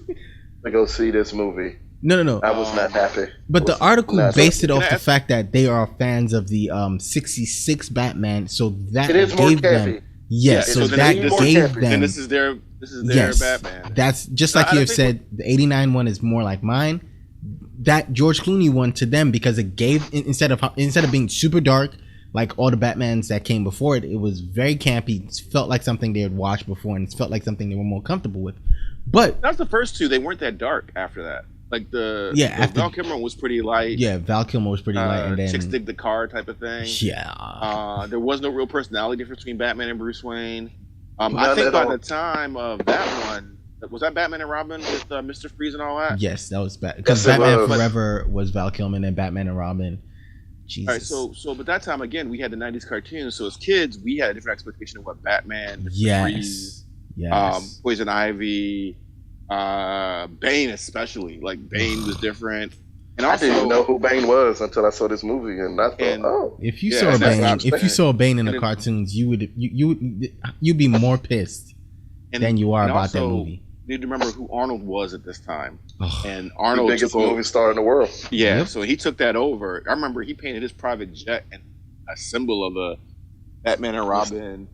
to go see this movie. No. I was not happy. But the article based it off the fact that they are fans of the 66 Batman, so that it is more gave campy. them. Yes, so that gave them. And this is their yes, Batman. That's just like you have said. The '89 one is more like mine. That George Clooney one to them, because it gave, instead of being super dark like all the Batmans that came before it, it was very campy. It felt like something they had watched before, and it felt like something they were more comfortable with. But that was the first two. They weren't that dark after that. Like the Val Kilmer was pretty light. Yeah, Val Kilmer was pretty light, and then Chicks Dig the Car type of thing. Yeah. There was no real personality difference between Batman and Bruce Wayne. I think by the time of that one, was that Batman and Robin with Mr. Freeze and all that? Yes, that was because Batman Forever was Val Kilmer, and Batman and Robin. Jesus. All right, so but that time again, we had the '90s cartoons. So as kids, we had a different expectation of what Batman, Mr. Freeze, Poison Ivy, Bane especially. Like Bane was different. And also, I didn't know who Bane was until I saw this movie, and I thought, if you saw Bane in the cartoons, you'd be more pissed than you are about that movie. You need to remember who Arnold was at this time, and the Arnold, biggest movie star in the world. Yeah, so he took that over. I remember he painted his private jet and a symbol of the Batman and Robin.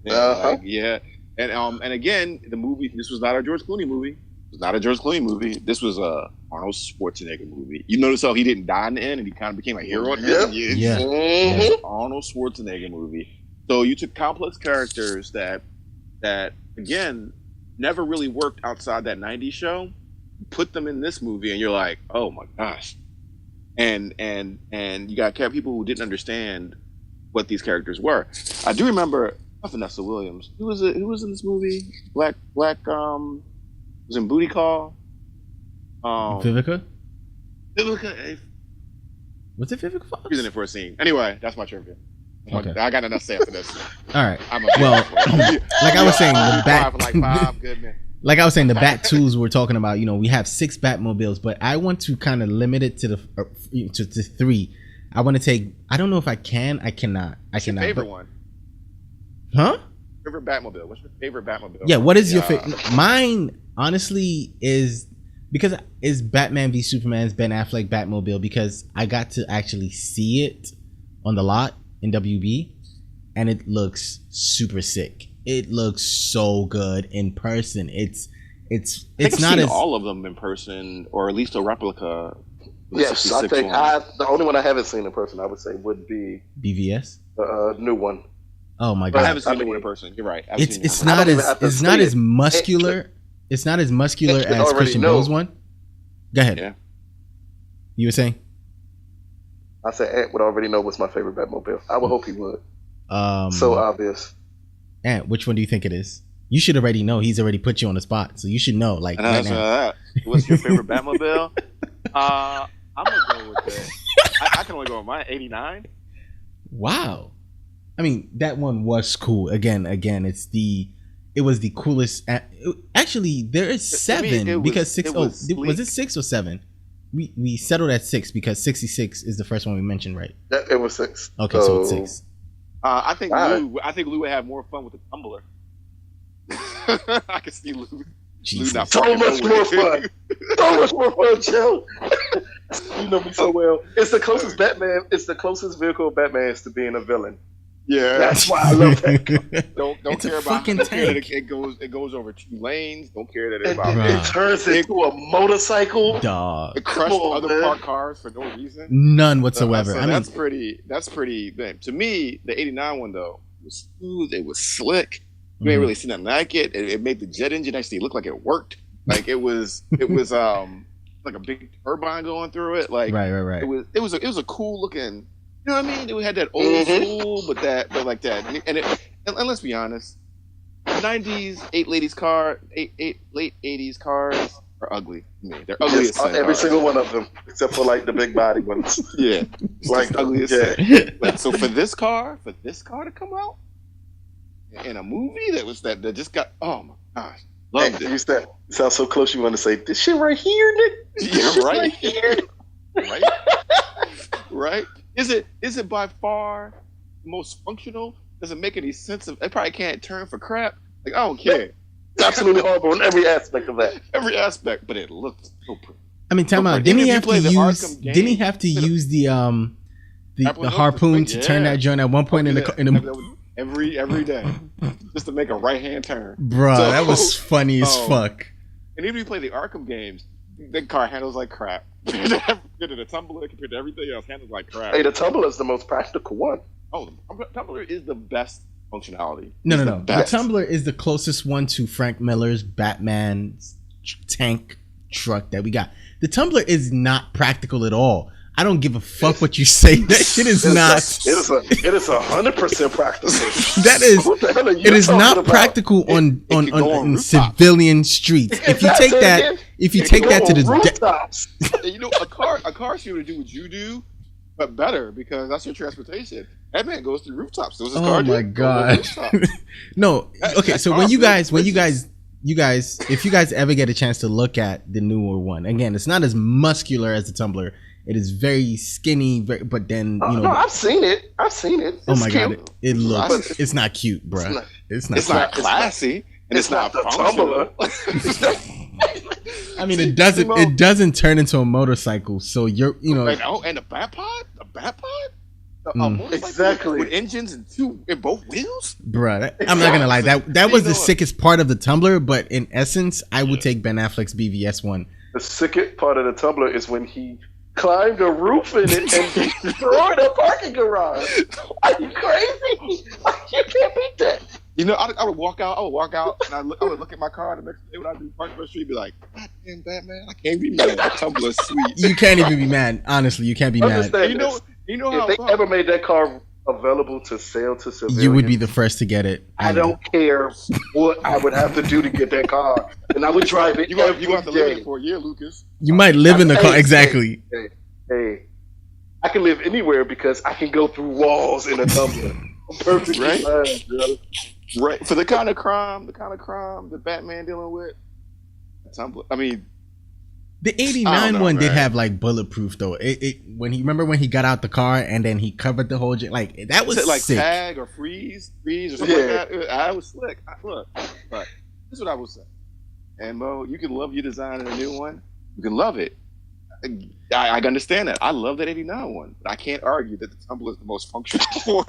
And again, the movie. This was not a George Clooney movie. It was not a George Clooney movie. This was a Arnold Schwarzenegger movie. You notice how he didn't die in the end, and he kind of became a hero at the end. Yeah. It's Arnold Schwarzenegger movie. So you took complex characters that again never really worked outside that '90s show, put them in this movie, and you're like, oh my gosh. And you got people who didn't understand what these characters were. I do remember Vanessa Williams. Who was in this movie? Black was in Booty Call. Vivica. Was it Vivica Fox? She was in it for a scene. Anyway, that's my trivia. Okay. I got enough to say after this. All right. Like I was saying, the Bat tools we're talking about. You know, we have 6 Batmobiles, but I want to kind of limit it to to 3. I want to take. I don't know if I can. I cannot. What's your favorite one? Huh? Favorite Batmobile. What's your favorite Batmobile? Yeah. What is your favorite? Mine, honestly, is Batman v Superman's Ben Affleck Batmobile, because I got to actually see it on the lot in WB, and it looks super sick. It looks so good in person. It's not as all of them in person, or at least a replica. Yes, I think the only one I haven't seen in person, I would say, would be BVS, the new one. Oh my god! I haven't seen it in person. You're right. It's not as muscular. It's not as muscular as Christian Bale's one. Go ahead. Yeah. You were saying? I said Ant would already know what's my favorite Batmobile. I would hope he would. So obvious. Ant, which one do you think it is? You should already know. He's already put you on the spot, so you should know. Like, right now. What's your favorite Batmobile? I'm gonna go with it. I can only go with mine. '89. Wow. I mean, that one was cool. Again, it was the coolest. Actually, there is 7 because 6. Was it 6 or 7? We settled at 6 because 66 is the first one we mentioned, right? It was 6. Okay, so it's 6. I think Lou would have more fun with the tumbler. I can see Lou. So much more fun. So much more fun, Joe. You know me so well. It's the closest Batman. It's the closest vehicle of Batman is to being a villain. Yeah, that's why I love that. Don't care about it goes over 2 lanes. Don't care that it turns into a motorcycle. Dog. It crushed other parked cars for no reason. None whatsoever. I mean, that's pretty. To me, the '89 one though was smooth. It was slick. You ain't really seen that naked. It made the jet engine actually look like it worked. Like it was like a big turbine going through it. Like right. It was a cool looking. You know what I mean? It had that old school, but like that. And let's be honest, '90s late '80s cars are ugly. I mean, they're ugly as sin. Every single one of them, except for like the big body ones. Yeah, like ugly as sin. Like, so for this car to come out in a movie that just got, oh my gosh, loved it. You sound so close. You want to say this shit right here, Nick? Yeah, right here, right, right. Is it by far the most functional? Does it make any sense? It probably can't turn for crap. Like, I don't care. It's absolutely horrible in every aspect of that. Every aspect, but it looks so pretty. I mean, time out. Didn't he have to use the harpoon to turn that joint at one point in the every day, just to make a right hand turn? Bruh, that was funny as fuck. And even if you play the Arkham games, the car handles like crap. Compared to the tumbler, compared to everything else, handles like crap. Hey, the tumbler is the most practical one. Oh, the tumbler is the best functionality. No. The tumbler is the closest one to Frank Miller's Batman tank truck that we got. The tumbler is not practical at all. I don't give a fuck what you say. That shit is not. It is 100% practical. That is. What the hell are you it is not about? practical on civilian streets. If you take that to the rooftops. You know, a car should do what you do, but better, because that's your transportation. That man goes through rooftops. So oh my god. No. Okay. So when you guys, if you guys ever get a chance to look at the newer one, again, it's not as muscular as the tumbler. It is very skinny, but then you know. No, I've seen it. It's oh my cute. god, it looks. It's not cute, bro. It's not classy, and it's not the tumbler. I mean, it doesn't turn into a motorcycle, so you're and the bat pod. Exactly. With engines and both wheels? Bruh, I'm not gonna lie. That was the sickest part of the tumbler, but in essence, I would take Ben Affleck's BVS one. The sickest part of the tumbler is when he climbed a roof in it and destroyed a parking garage. Are you crazy? You can't beat that. You know, I would walk out, and I would look at my car the next day when I do park on the street, be like, God damn, Batman, I can't be mad. That tumbler's sweet. You can't even be mad. Honestly, you can't be mad. You know if they ever made that car available to sale to civilians, you would be the first to get it. I don't care what I would have to do to get that car, and I would drive it. You have to live it for a year, Lucas. You might live in the car, exactly. Hey, I can live anywhere because I can go through walls in a tumbler. Perfect, right? Fine, bro. Right, for the kind of crime that Batman dealing with. Tumbler. I mean, the '89 one did have like bulletproof though. When he got out the car and then he covered the whole like that was like sick. tag or freeze or something like that. I was slick. Look, but this is what I will say. And Mo, you can love your design in a new one. You can love it. I understand that. I love that '89 one, but I can't argue that the tumbler is the most functional one.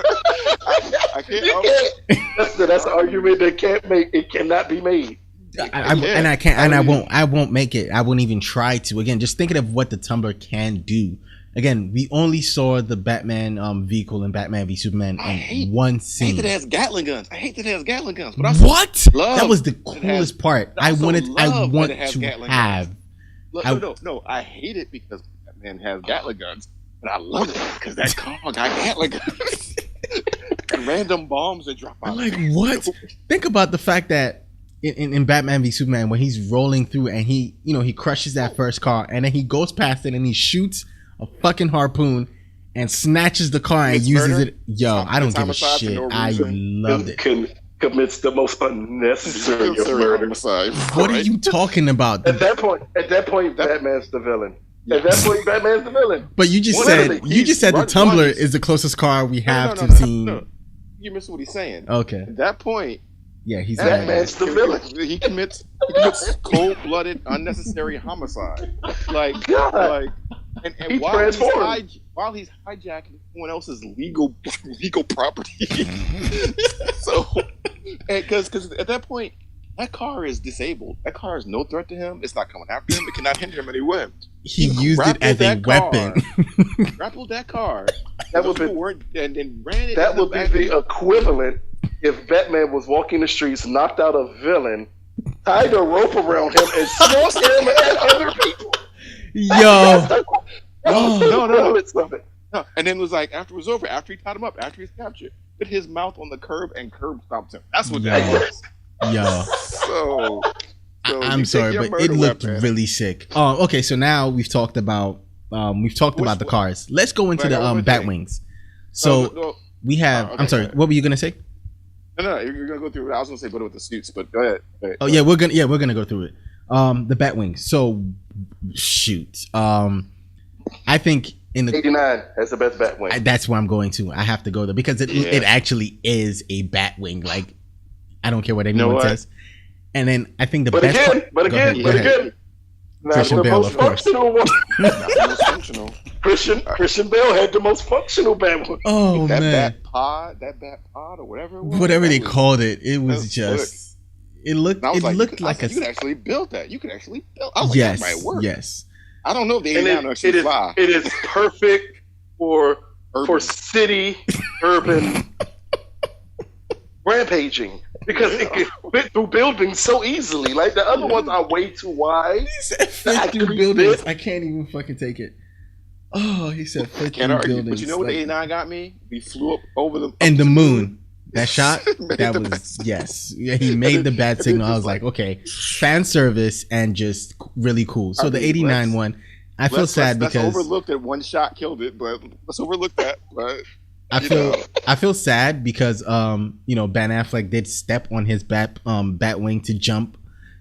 I can't. That's an argument that cannot be made. I won't make it. I won't even try to. Again, just thinking of what the tumbler can do. Again, we only saw the Batman vehicle in Batman v Superman in one scene. I hate that it has Gatling guns. But that was the coolest part. I want to have. No. I hate it because Batman has Gatling guns, but I love it because that car got Gatling guns. And random bombs that drop out. Like what? Think about the fact that in Batman v Superman, when he's rolling through and he crushes that first car and then he goes past it and he shoots a fucking harpoon and snatches the car and uses it. Yo, I don't give a shit. I loved it. Commits the most unnecessary murder. What are you talking about? At that point, Batman's the villain. At that point, Batman's the villain. But you just said the tumbler is the closest car we have to see. No. You missed what he's saying. Okay. At that point, yeah, he's Batman's the villain. He commits cold-blooded, unnecessary homicide. And while he's hijacking someone else's legal property. So, because at that point, that car is disabled. That car is no threat to him. It's not coming after him. It cannot hinder him anywhere. He used it as a weapon. Grappled that car. That would be the equivalent if Batman was walking the streets, knocked out a villain, tied a rope around him, and smoked him at other people. Yo. No. And then it was like, after it was over, after he tied him up, after he was captured, put his mouth on the curb and curb stomped him. That's what that was. Yo, So I'm you sorry, take your but it murder looked weapon. really sick. Okay, so now we've talked about the cars. Let's go into Like, the I would think- Batwings. So No, we have. okay, I'm sorry. go ahead. What were you gonna say? no, you're gonna go through. I was gonna say, but with the suits, but go ahead. Oh yeah, we're gonna go through it. The Batwings. So shoot. I think in the 89 has the best Batwing. that's where I'm going to. I have to go there because it actually is a Batwing. Like I don't care what anyone what? says. And then I think the But best. again, Go ahead. not Christian the Bale, most of course. functional one. Not the most functional. Christian Bale had the most functional Batwing. Oh that man, bat pod, or whatever it was. whatever they that was- called it, it was was just. It looked. And I was It looked you like could, a. you could actually build that. You could actually build. I was like, Yes. that might work. Yes. I don't know if the And 89 actually fly. it is perfect for Urban. city urban rampaging because it can fit through buildings so easily. Like the other ones are way too wide. He said fit Actually through buildings. fit. I can't even fucking take it. Oh, he said fit Can't through argue. buildings. But you know what the like- 89 got me? We flew up over the and the moon. That shot, Made that the was best. yes. Yeah, he made the bat signal. I was like, okay, fan service and just really cool. So I the mean, 89 let's- one, I feel sad let's because overlook that one shot killed it, but let's overlook that. But I feel sad because Ben Affleck did step on his Batwing to jump,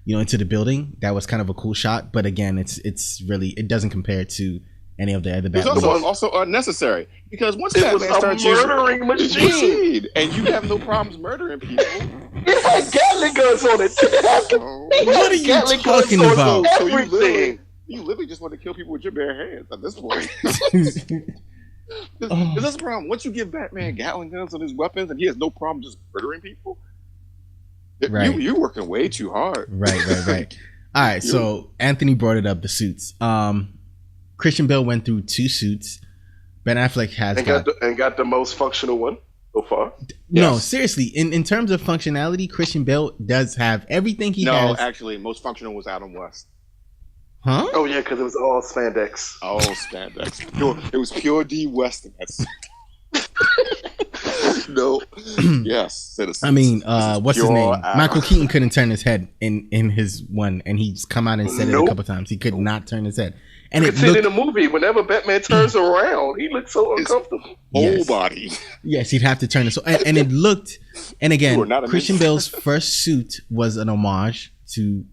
into the building. That was kind of a cool shot, but again, it's really, it doesn't compare to any of the other it's Batwings. also unnecessary because once It that was man a starts using murdering machine. and you have no problems murdering people. It had Gatling guns on it. What are you Gatling talking guns on about? So Everything. you literally just want to kill people with your bare hands at this point. Oh. Is this the problem? Once you give Batman Gatling guns on his weapons and he has no problem just murdering people, Right. you're working way too hard. Right. All right, so Anthony brought it up, the suits. Christian Bale went through 2 suits. Ben Affleck has And got the most functional one so far. no, Yes. seriously. In terms of functionality, Christian Bale does have everything he No, has. actually, most functional was Adam West. Huh? Oh yeah, because it was all spandex. Oh, spandex. It was pure D Weston. That's no. Yes, citizens. I mean, This is what's his pure name? Adam. Michael Keaton couldn't turn his head in his one, and he's come out and said it a Nope. couple times. He could not turn his head, and You it can see it in looked. the movie. Whenever Batman turns around, he looks so uncomfortable. Whole Yes. body. Yes, he'd have to turn it. So, and it looked. And You are again, not a Christian ninja. Bale's first suit was an homage to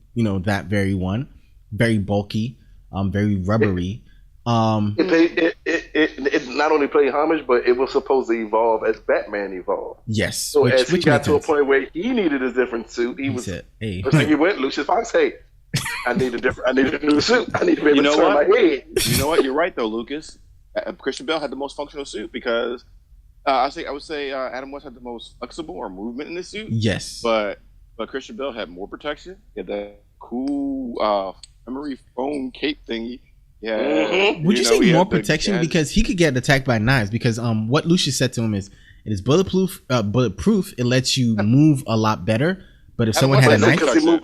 that very one, very bulky, very rubbery. It not only played homage, but it was supposed to evolve as Batman evolved. Yes. So as he which got made to a sense. point where he needed a different suit, he He was said, "Hey, first thing he went, Lucius Fox, hey, I need a new suit. I need to be able You to know turn what? my head. You know what? You're right though, Lucas. Christian Bale had the most functional suit because I would say Adam West had the most flexible or movement in this suit. yes, But Christian Bale had more protection. He had that cool memory foam cape thingy. Yeah. Mhm. Would you say he more had the protection gadget. because he could get attacked by knives? Because what Lucius said to him is, it is bulletproof. Bulletproof. It lets you move a lot better. But if Adam someone West had a had knife,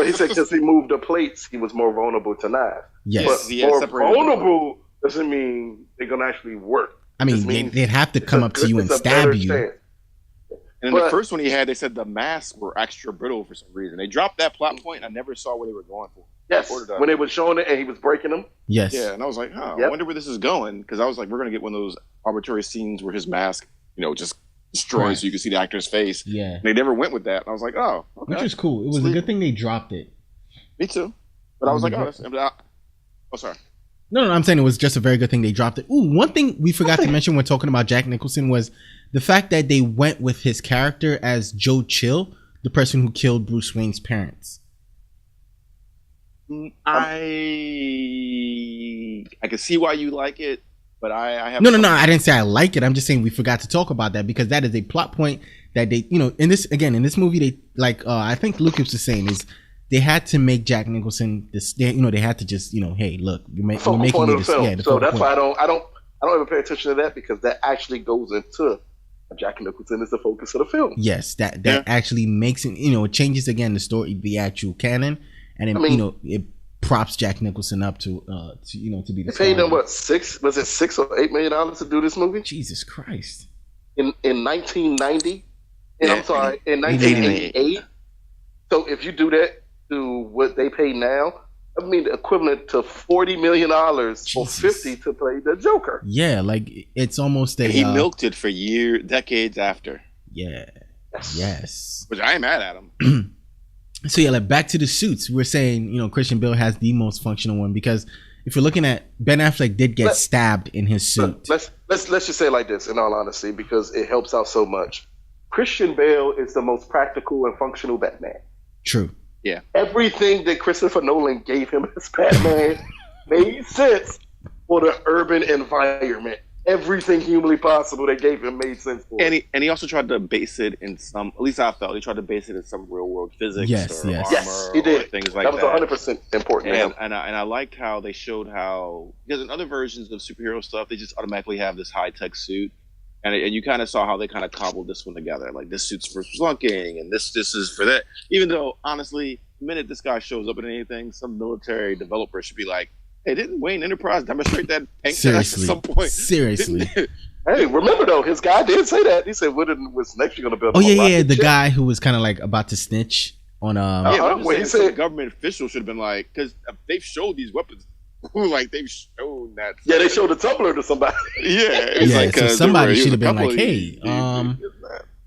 He said because he moved the plates, he was more vulnerable to knives. yes. But he had more separated them. vulnerable doesn't mean they're gonna actually work. I mean, Just means they'd have to come up to you and it's a stab better you. chance. And in the But- first one he had, they said the masks were extra brittle for some reason. They dropped that plot point, and I never saw what they were going for. Yes, Ordered that. when they were showing it and he was breaking them. Yes. Yeah, and I was like, I Yep. wonder where this is going. Because I was like, we're going to get one of those arbitrary scenes where his mask, just destroys Correct. so you can see the actor's face. Yeah. And they never went with that. And I was like, oh, okay. Which was cool. It was a Sweet. good thing they dropped it. Me too. But I was like, Mhm. oh, sorry. No, I'm saying it was just a very good thing they dropped it. Ooh, one thing we forgot to mention when talking about Jack Nicholson was the fact that they went with his character as Joe Chill, the person who killed Bruce Wayne's parents. I can see why you like it, but I have No, I didn't say I like it. I'm just saying we forgot to talk about that because that is a plot point that they, in this movie, they I think Lucas was saying is they had to make Jack Nicholson this. They had to just, hey, look, we're Focal making point you of the this. film. Yeah, the So focal that's point. why I don't ever pay attention to that because that actually goes into Jack Nicholson is the focus of the film. Yes, that Yeah. actually makes it. It changes again the story, the actual canon, and it, it props Jack Nicholson up to to be the. They paid them star. what $6 or $8 million to do this movie Jesus Christ! in 1990. And Yeah. I'm sorry, in 1988. 1988. So if you do that to what they pay now, I mean, the equivalent to $40 million or Jesus. 50 to play the Joker. Yeah, like it's almost a. And he milked it for decades after. Yeah. Yes. Which I ain't mad at him. So yeah, like back to the suits. We're saying, Christian Bale has the most functional one because if you're looking at Ben Affleck did get stabbed in his suit. Let's just say it like this, in all honesty, because it helps out so much. Christian Bale is the most practical and functional Batman. True. Yeah. Everything that Christopher Nolan gave him as Batman made sense for the urban environment. Everything humanly possible they gave him made sense for him. And he also tried to base it in some, at least I felt, he tried to base it in some real world physics or armor he did. or things like that. That was 100% important to him. And I liked how they showed how, because in other versions of superhero stuff, they just automatically have this high-tech suit. And you kind of saw how they kind of cobbled this one together. Like, this suit's for flunking, and this is for that. Even though, honestly, the minute this guy shows up in anything, some military developer should be like, hey, didn't Wayne Enterprise demonstrate that tank Seriously. at some point? Seriously. Hey, remember though, his guy did say that. He said, "What's next? You're gonna build?" Oh yeah, the guy who was kind of like about to snitch on. Well, he said government officials should have been like, because they've showed these weapons, like they've shown that. Yeah, they showed a Tumblr to somebody. Yeah, so somebody should have been like, hey,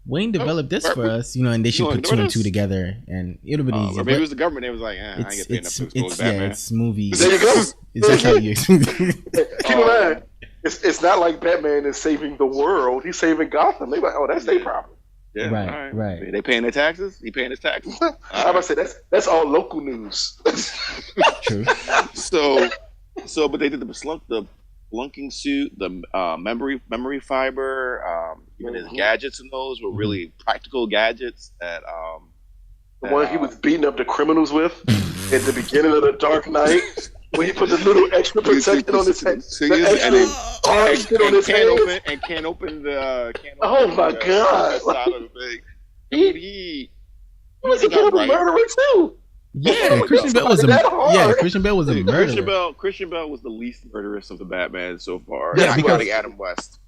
Wayne developed this for us, and they should put 2 and 2 together, and it would have been easy. Or maybe it was the government. They was like, I ain't get paid enough to expose Batman. It's movies. There you go. It's how you Keep in mind, it's not like Batman is saving the world. He's saving Gotham. They're like, oh, that's their problem. Yeah, right. They paying their taxes? He paying his taxes? I was about to say that's all local news. True. So, but they did the blunking suit, the memory fiber, even his gadgets, and those were really practical gadgets that. The one he was beating up the criminals with at the beginning of the Dark Knight. When he put the little extra protection on his head, can't open the. Oh my God! He was a murderer too. Yeah, Christian Bale was Christian Bale was a murderer. Christian Bale was the least murderous of the Batman so far. Yeah, because Adam West.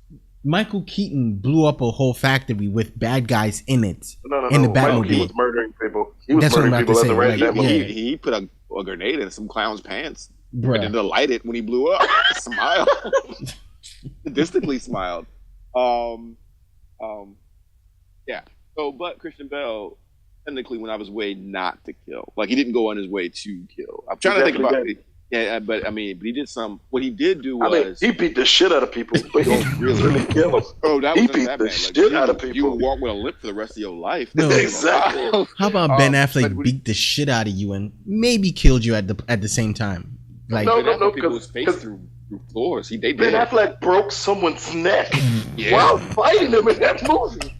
Michael Keaton blew up a whole factory with bad guys in it. No. In the Michael Batmobile. Keaton was murdering people. He was murdering people left and right in that movie. He put a grenade in some clown's pants. Bruh. And then light it when he blew up. Smiled. Sadistically smiled. Yeah. So, but Christian Bale technically went out of his way not to kill. Like, he didn't go on his way to kill. I'm trying to think about it. Yeah, but he did some. What he did do was he beat the shit out of people. But he really kill them. Oh, that he was beat the shit out of people. You would walk with a limp for the rest of your life. No. Exactly. How about Ben Affleck beat the shit out of you and maybe killed you at the same time? Like no, people's face through floors. Ben Affleck broke someone's neck while fighting him in that movie.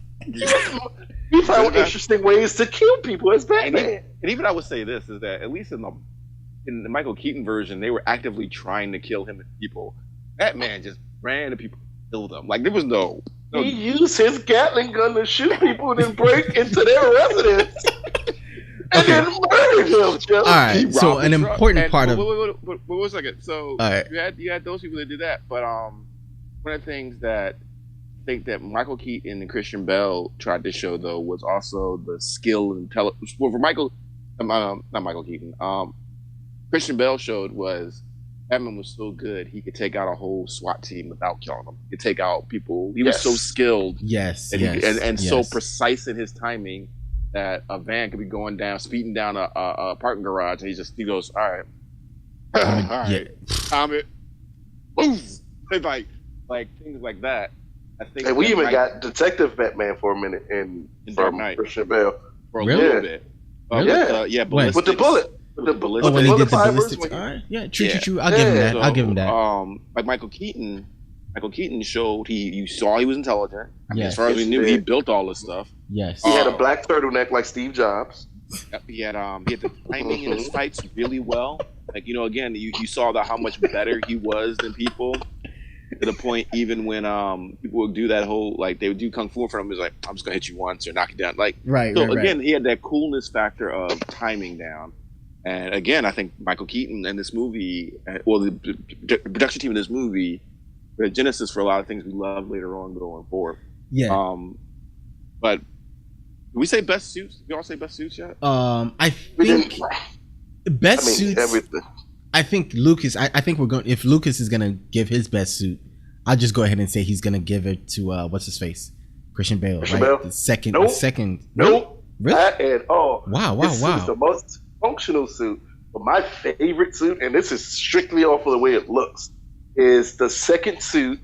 He found interesting ways to kill people as Batman. And even I would say this is that at least in the Michael Keaton version, they were actively trying to kill him and people. Batman just ran to people, killed them. Like there was no. He used his Gatling gun to shoot people and then break into their residence. And then murdered him, Joe. All right, so an important part of. Wait, 1 second. So right. you had those people that did that, but one of the things that I think that Michael Keaton and Christian Bale tried to show though was also the skill and intelligence. Well, for not Michael Keaton. Christian Bale showed was Batman was so good he could take out a whole SWAT team without killing them. He could take out people. He was so skilled, and so precise in his timing. That a van could be going down, speeding down a parking garage, and he goes, all right, time it, move, like things like that. I think. And we even got Detective Batman for a minute in Dark Knight. Christian Bale For a little bit. With the bullet. With the ballistics. when he did the fibers, ballistics. All right, true. I'll give him that. I'll give him that. Like Michael Keaton showed you saw he was intelligent. Yes. As far as we knew, he built all this stuff. Yes. He had a black turtleneck like Steve Jobs. He had the timing in his fights really well. Like again, you saw how much better he was than people. To the point, even when people would do that whole they would do kung fu in front of him, he was like, I'm just gonna hit you once or knock you down. Again, he had that coolness factor of timing down. And again, I think Michael Keaton and this movie, the production team in this movie, the genesis for a lot of things we love later on going forward. Yeah. But we say best suits? Did we all say best suits yet? I We think didn't. best I mean, suits. everything. I think Lucas. I think we're going. If Lucas is gonna give his best suit, I'll just go ahead and say he's gonna give it to what's his face, Christian Bale. Christian right? Bale? The second. Nope. The second. Nope. Really? Not at all. Wow. This suit is the most functional suit. But my favorite suit, and this is strictly off of the way it looks, is the second suit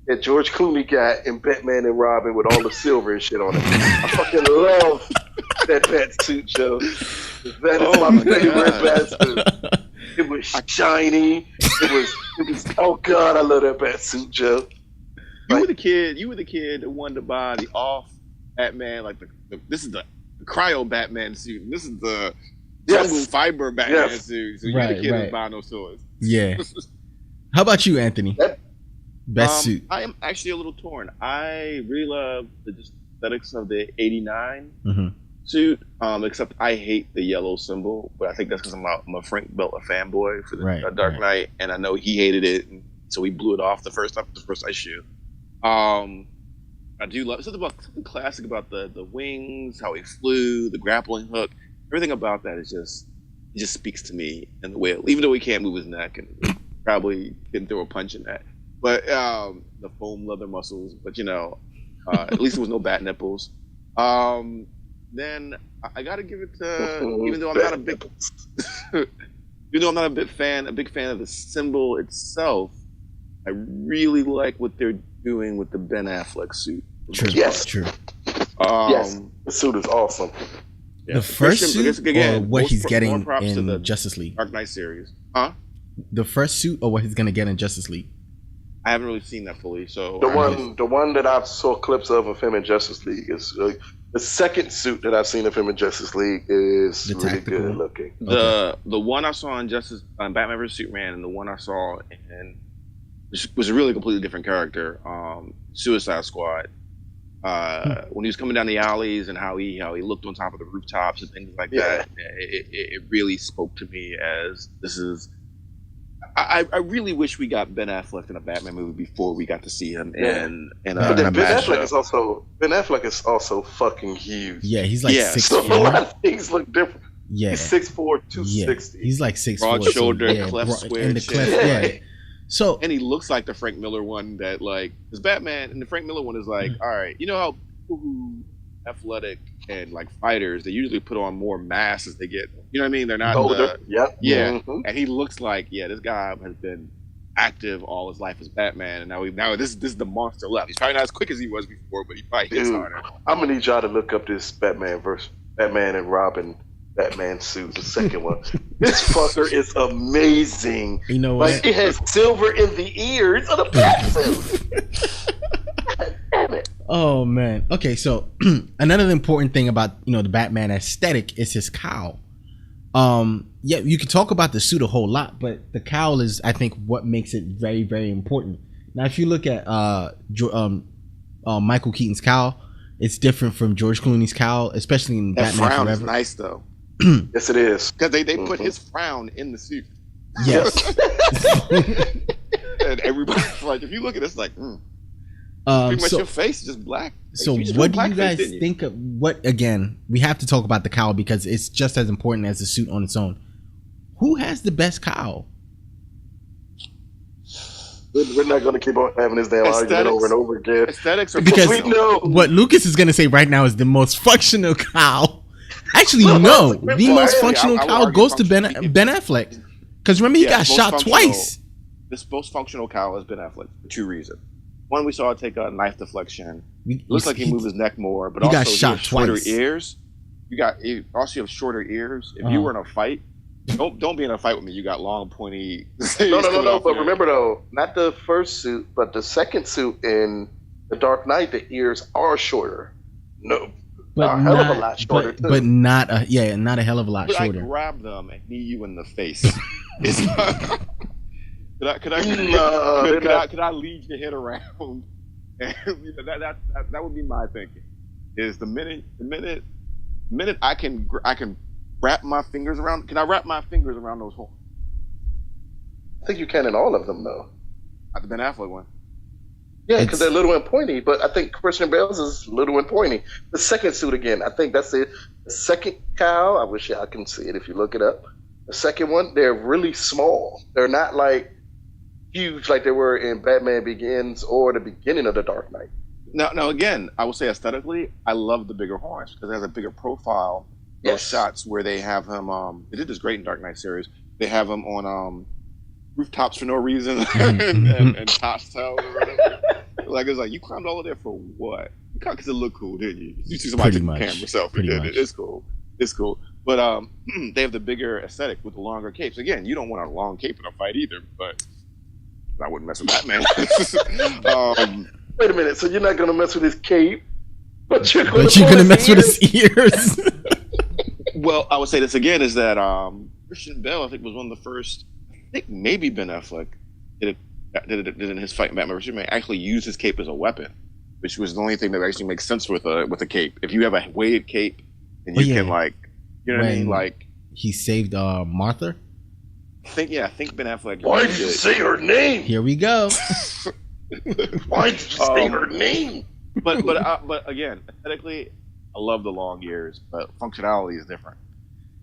that George Clooney got in Batman and Robin with all the silver and shit on it. I fucking love that bat suit, Joe. That is my favorite bat suit. It was shiny. It was. Oh God, I love that bat suit, Joe. You were the kid that wanted to buy the off Batman, like this is the cryo Batman suit. And this is the jungle fiber Batman suit. So you're the kid that's buying those toys. Yeah. How about you, Anthony? Best suit. I am actually a little torn. I really love the just aesthetics of the '89 suit, except I hate the yellow symbol. But I think that's because I'm a Frank Miller fanboy for the Dark Knight, and I know he hated it, and so he blew it off the first issue. I do love something classic about the wings, how he flew, the grappling hook, everything about that it just speaks to me in the way. Even though he can't move his neck and probably couldn't throw a punch in that. But the foam leather muscles, but at least there was no bat nipples. Then I got to give it to, even though I'm not a big, fan of the symbol itself. I really like what they're doing with the Ben Affleck suit. True. Yes. True. Yes. The suit is awesome. Yeah. The first suit, or what he's getting in the Justice League? Dark Knight series, huh? The first suit, or what he's gonna get in Justice League? I haven't really seen that fully. So the one that I saw clips of him in Justice League is the second suit that I've seen of him in Justice League is the really good looking. The one I saw in Batman vs Superman, and the one I saw in was a really completely different character, Suicide Squad. When he was coming down the alleys and how he looked on top of the rooftops and things like that, it really spoke to me as this is. I really wish we got Ben Affleck in a Batman movie before we got to see him in a Ben Affleck is also fucking huge. Yeah, he's like 6'4". So a lot of things look different. Yeah, he's 6'4", 260. Yeah. He's like 6'4", broad shoulder, cleft switch, and the cleft, So and he looks like the Frank Miller one that because Batman and the Frank Miller one is like, all right, you know how people who athletic and like fighters, they usually put on more mass as they get, you know what I mean? They're not older. And he looks like this guy has been active all his life as Batman, and now this is the monster left. He's probably not as quick as he was before, but he probably hits harder. I'm gonna need y'all to look up this Batman and Robin Batman suit, the second one. This fucker is amazing. You know what? Like, it has silver in the ears of the bat suit. God damn it. Oh man. Okay, so another important thing about the Batman aesthetic is his cowl. Yeah, you can talk about the suit a whole lot, but the cowl is, I think, what makes it very, very important. Now, if you look at Michael Keaton's cowl, it's different from George Clooney's cowl, especially in That Batman frown Forever. is nice though. Yes, it is. Because they put his frown in the suit. Yes. And everybody's like, if you look at it, it's like, pretty much your face is just black. So what do you guys think of again, we have to talk about the cowl because it's just as important as the suit on its own. Who has the best cowl? We're not going to keep on having this damn argument over and over again. Aesthetics are Because we know what Lucas is going to say right now is the most functional cowl. Actually, no. The most functional cowl goes to Ben Affleck. Because remember, he got shot twice. This most functional cowl has Ben Affleck for two reasons. One, we saw it take a knife deflection. It looks like he moved his neck more, but he also got shot he shorter twice. ears. You have shorter ears. If you were in a fight, don't be in a fight with me. You got long, pointy. No. But remember though, not the first suit, but the second suit in the Dark Knight, the ears are shorter. No, but a hell of a lot shorter. But not a hell of a lot shorter. I grab them and knee you in the face. Could I lead your head around? And, that would be my thinking. Is the minute I can wrap my fingers around? Can I wrap my fingers around those horns? I think you can in all of them though. Not the Ben Affleck one. Yeah, because they're little and pointy, but I think Christian Bale's is little and pointy. The second suit again, I think that's it. The second cowl, I wish y'all can see it if you look it up. The second one, they're really small. They're not like huge like they were in Batman Begins or the beginning of The Dark Knight. Now again, I will say aesthetically, I love the bigger horns because it has a bigger profile. Those shots where they have him, they did this great in Dark Knight series. They have him on rooftops for no reason and tops towels or whatever. Like it's like you climbed all of there for what? Because it looked cool, didn't you? You see somebody take a camera selfie. It's cool. It's cool. But they have the bigger aesthetic with the longer capes. Again, you don't want a long cape in a fight either. But I wouldn't mess with Batman. Wait a minute. So you're not gonna mess with his cape, but you're gonna mess with his ears. Well, I would say this again is that Christian Bale, I think, was one of the first. I think maybe Ben Affleck did it in his fight in Batman vs Superman. Actually, used his cape as a weapon, which was the only thing that actually makes sense with a cape. If you have a weighted cape, then you can what I mean. Like he saved Martha. I think Ben Affleck. Why did you say her name? Here we go. Why did you say her name? But again, aesthetically, I love the long ears, but functionality is different.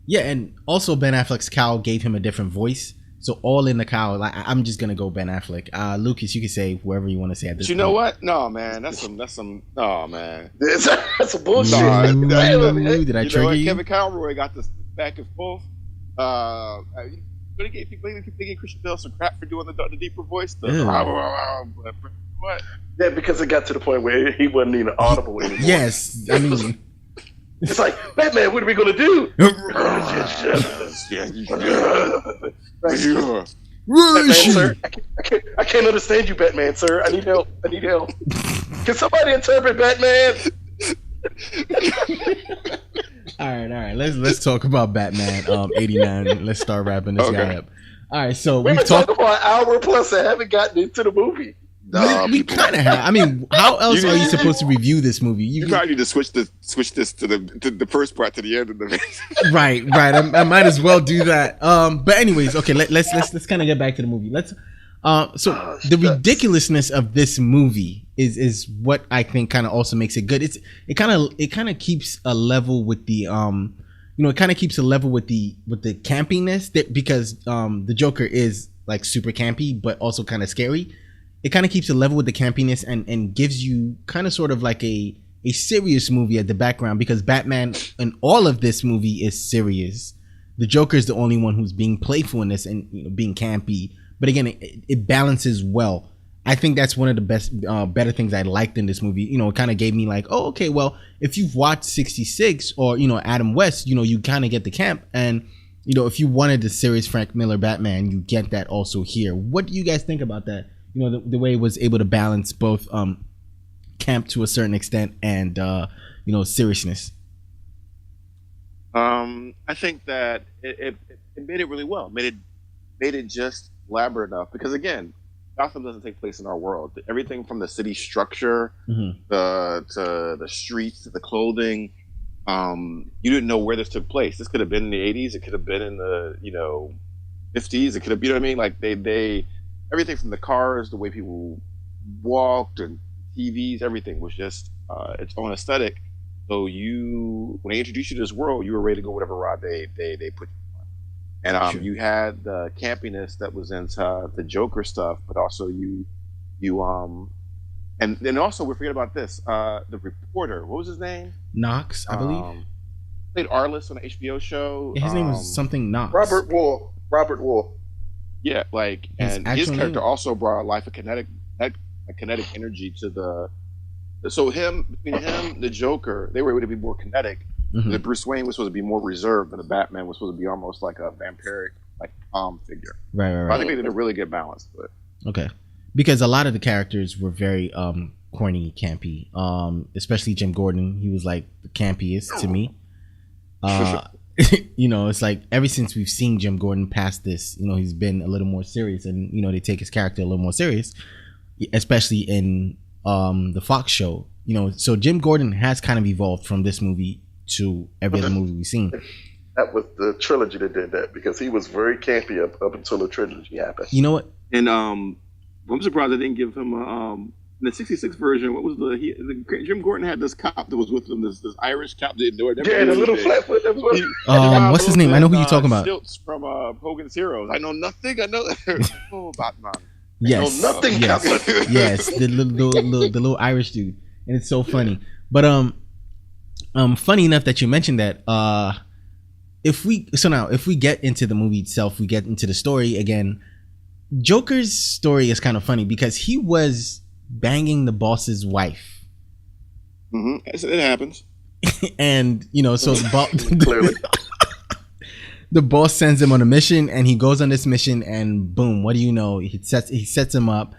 Yeah, and also Ben Affleck's cowl gave him a different voice. So all in the cowl, I'm just gonna go Ben Affleck. Lucas, you can say whoever you want to say at this. But you know what? No, man, that's some. Oh man, that's a bullshit. Did I trigger you? Kevin Conroy got this back and forth. They gave Christian Bale some crap for doing the deeper voice. But what? Yeah, because it got to the point where he wasn't even audible anymore. Yes, I mean, it's like Batman. What are we gonna do? Batman, sir, I can't understand you, Batman, sir. I need help. Can somebody interpret Batman? All right. Let's talk about Batman 89. Let's start wrapping this guy up. All right, so we've been talking about an hour plus and haven't gotten into the movie. We kind of have. I mean, how else are you supposed to review this movie? You probably need to switch this to the first part to the end of the right. I might as well do that. But anyways, okay. Let's kind of get back to the movie. So the ridiculousness of this movie is what I think kind of also makes it good. It kind of keeps a level with the it kind of keeps a level with the campiness because the Joker is like super campy but also kind of scary. It kind of keeps a level with the campiness and gives you kind of sort of like a serious movie at the background because Batman in all of this movie is serious. The Joker is the only one who's being playful in this and being campy. But again, it balances well. I think that's one of the better things I liked in this movie. It kind of gave me like, oh, okay, well, if you've watched 66 or, Adam West, you kind of get the camp. And, if you wanted the serious Frank Miller Batman, you get that also here. What do you guys think about that? The way it was able to balance both camp to a certain extent and, seriousness. I think that it made it really well. Made it just elaborate enough because again, Gotham doesn't take place in our world. Everything from the city structure, to the streets, to the clothing, you didn't know where this took place. This could have been in the 80s. It could have been in the 50s. It could have, like they everything from the cars, the way people walked, and TVs, everything was just its own aesthetic. So when they introduced you to this world, you were ready to go whatever ride they put you. And you had the campiness that was into the Joker stuff, but also and then also we forget about this. The reporter, what was his name? Knox, I believe. Played Arliss on an HBO show. His name was something Knox. Robert Wolf. Yeah, his character also brought life of kinetic energy to the. So between him, the Joker, they were able to be more kinetic. Mm-hmm. The Bruce Wayne was supposed to be more reserved, and the Batman was supposed to be almost like a vampiric, like calm figure. Right. I think they did a really good balance. But okay, because a lot of the characters were very corny, campy. Especially Jim Gordon, he was like the campiest to me. It's like ever since we've seen Jim Gordon past this, he's been a little more serious, and they take his character a little more serious, especially in the Fox show. So Jim Gordon has kind of evolved from this movie to every other movie we've seen. That was the trilogy that did that because he was very campy up until the trilogy happened. You know what? And I'm surprised they didn't give him the '66 version, what was Jim Gordon had this cop that was with him, this Irish cop that didn't know it. Yeah, the little flatfoot. What's his name? I know who you're talking about. Stilts from Hogan's Heroes. I know nothing. I know Batman. Yes, nothing. Yes, the little Irish dude, and it's so funny. But funny enough that you mentioned that. If we get into the movie itself, we get into the story again. Joker's story is kind of funny because he was banging the boss's wife. Mm-hmm. It happens. And so clearly. The boss sends him on a mission, and he goes on this mission, and boom, what do you know? He sets him up,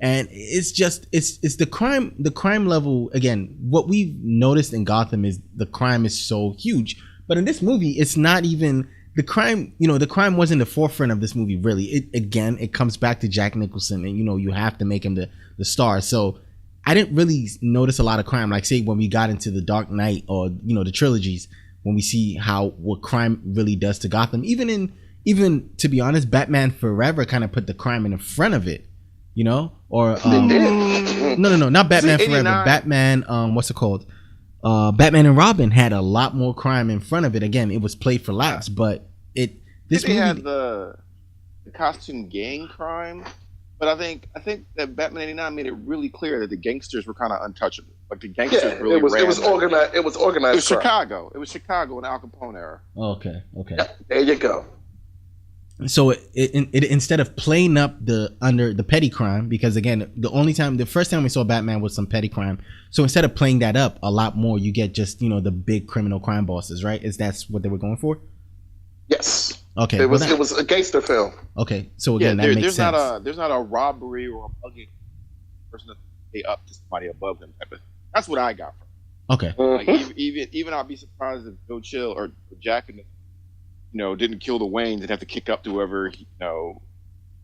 and it's the crime level again. What we've noticed in Gotham is the crime is so huge, but in this movie, it's not even the crime. The crime wasn't the forefront of this movie really. It comes back to Jack Nicholson, and you have to make him the star. So I didn't really notice a lot of crime, like say when we got into the Dark Knight or the trilogies. When we see what crime really does to Gotham, even to be honest, Batman Forever kind of put the crime in the front of it, or no, not Batman Forever. Batman, what's it called? Batman and Robin had a lot more crime in front of it. Again, it was played for laughs, but they had the costume gang crime. But I think that Batman '89 made it really clear that the gangsters were kind of untouchable. Like the gangsters really it was organized. It was organized. It was Chicago. It was Chicago in the Al Capone era. Okay. Yep, there you go. So it instead of playing up the petty crime, because again, the first time we saw Batman was some petty crime. So instead of playing that up a lot more, you get just the big criminal crime bosses, right? That's what they were going for? Yes. Okay. It was a gangster film. Okay. So again, that makes sense. There's not a robbery or a mugging person to pay up to somebody above them type of. That's what I got from it. Okay. Like even I'd be surprised if Joe Chill or Jack didn't kill the Waynes and have to kick up to whoever what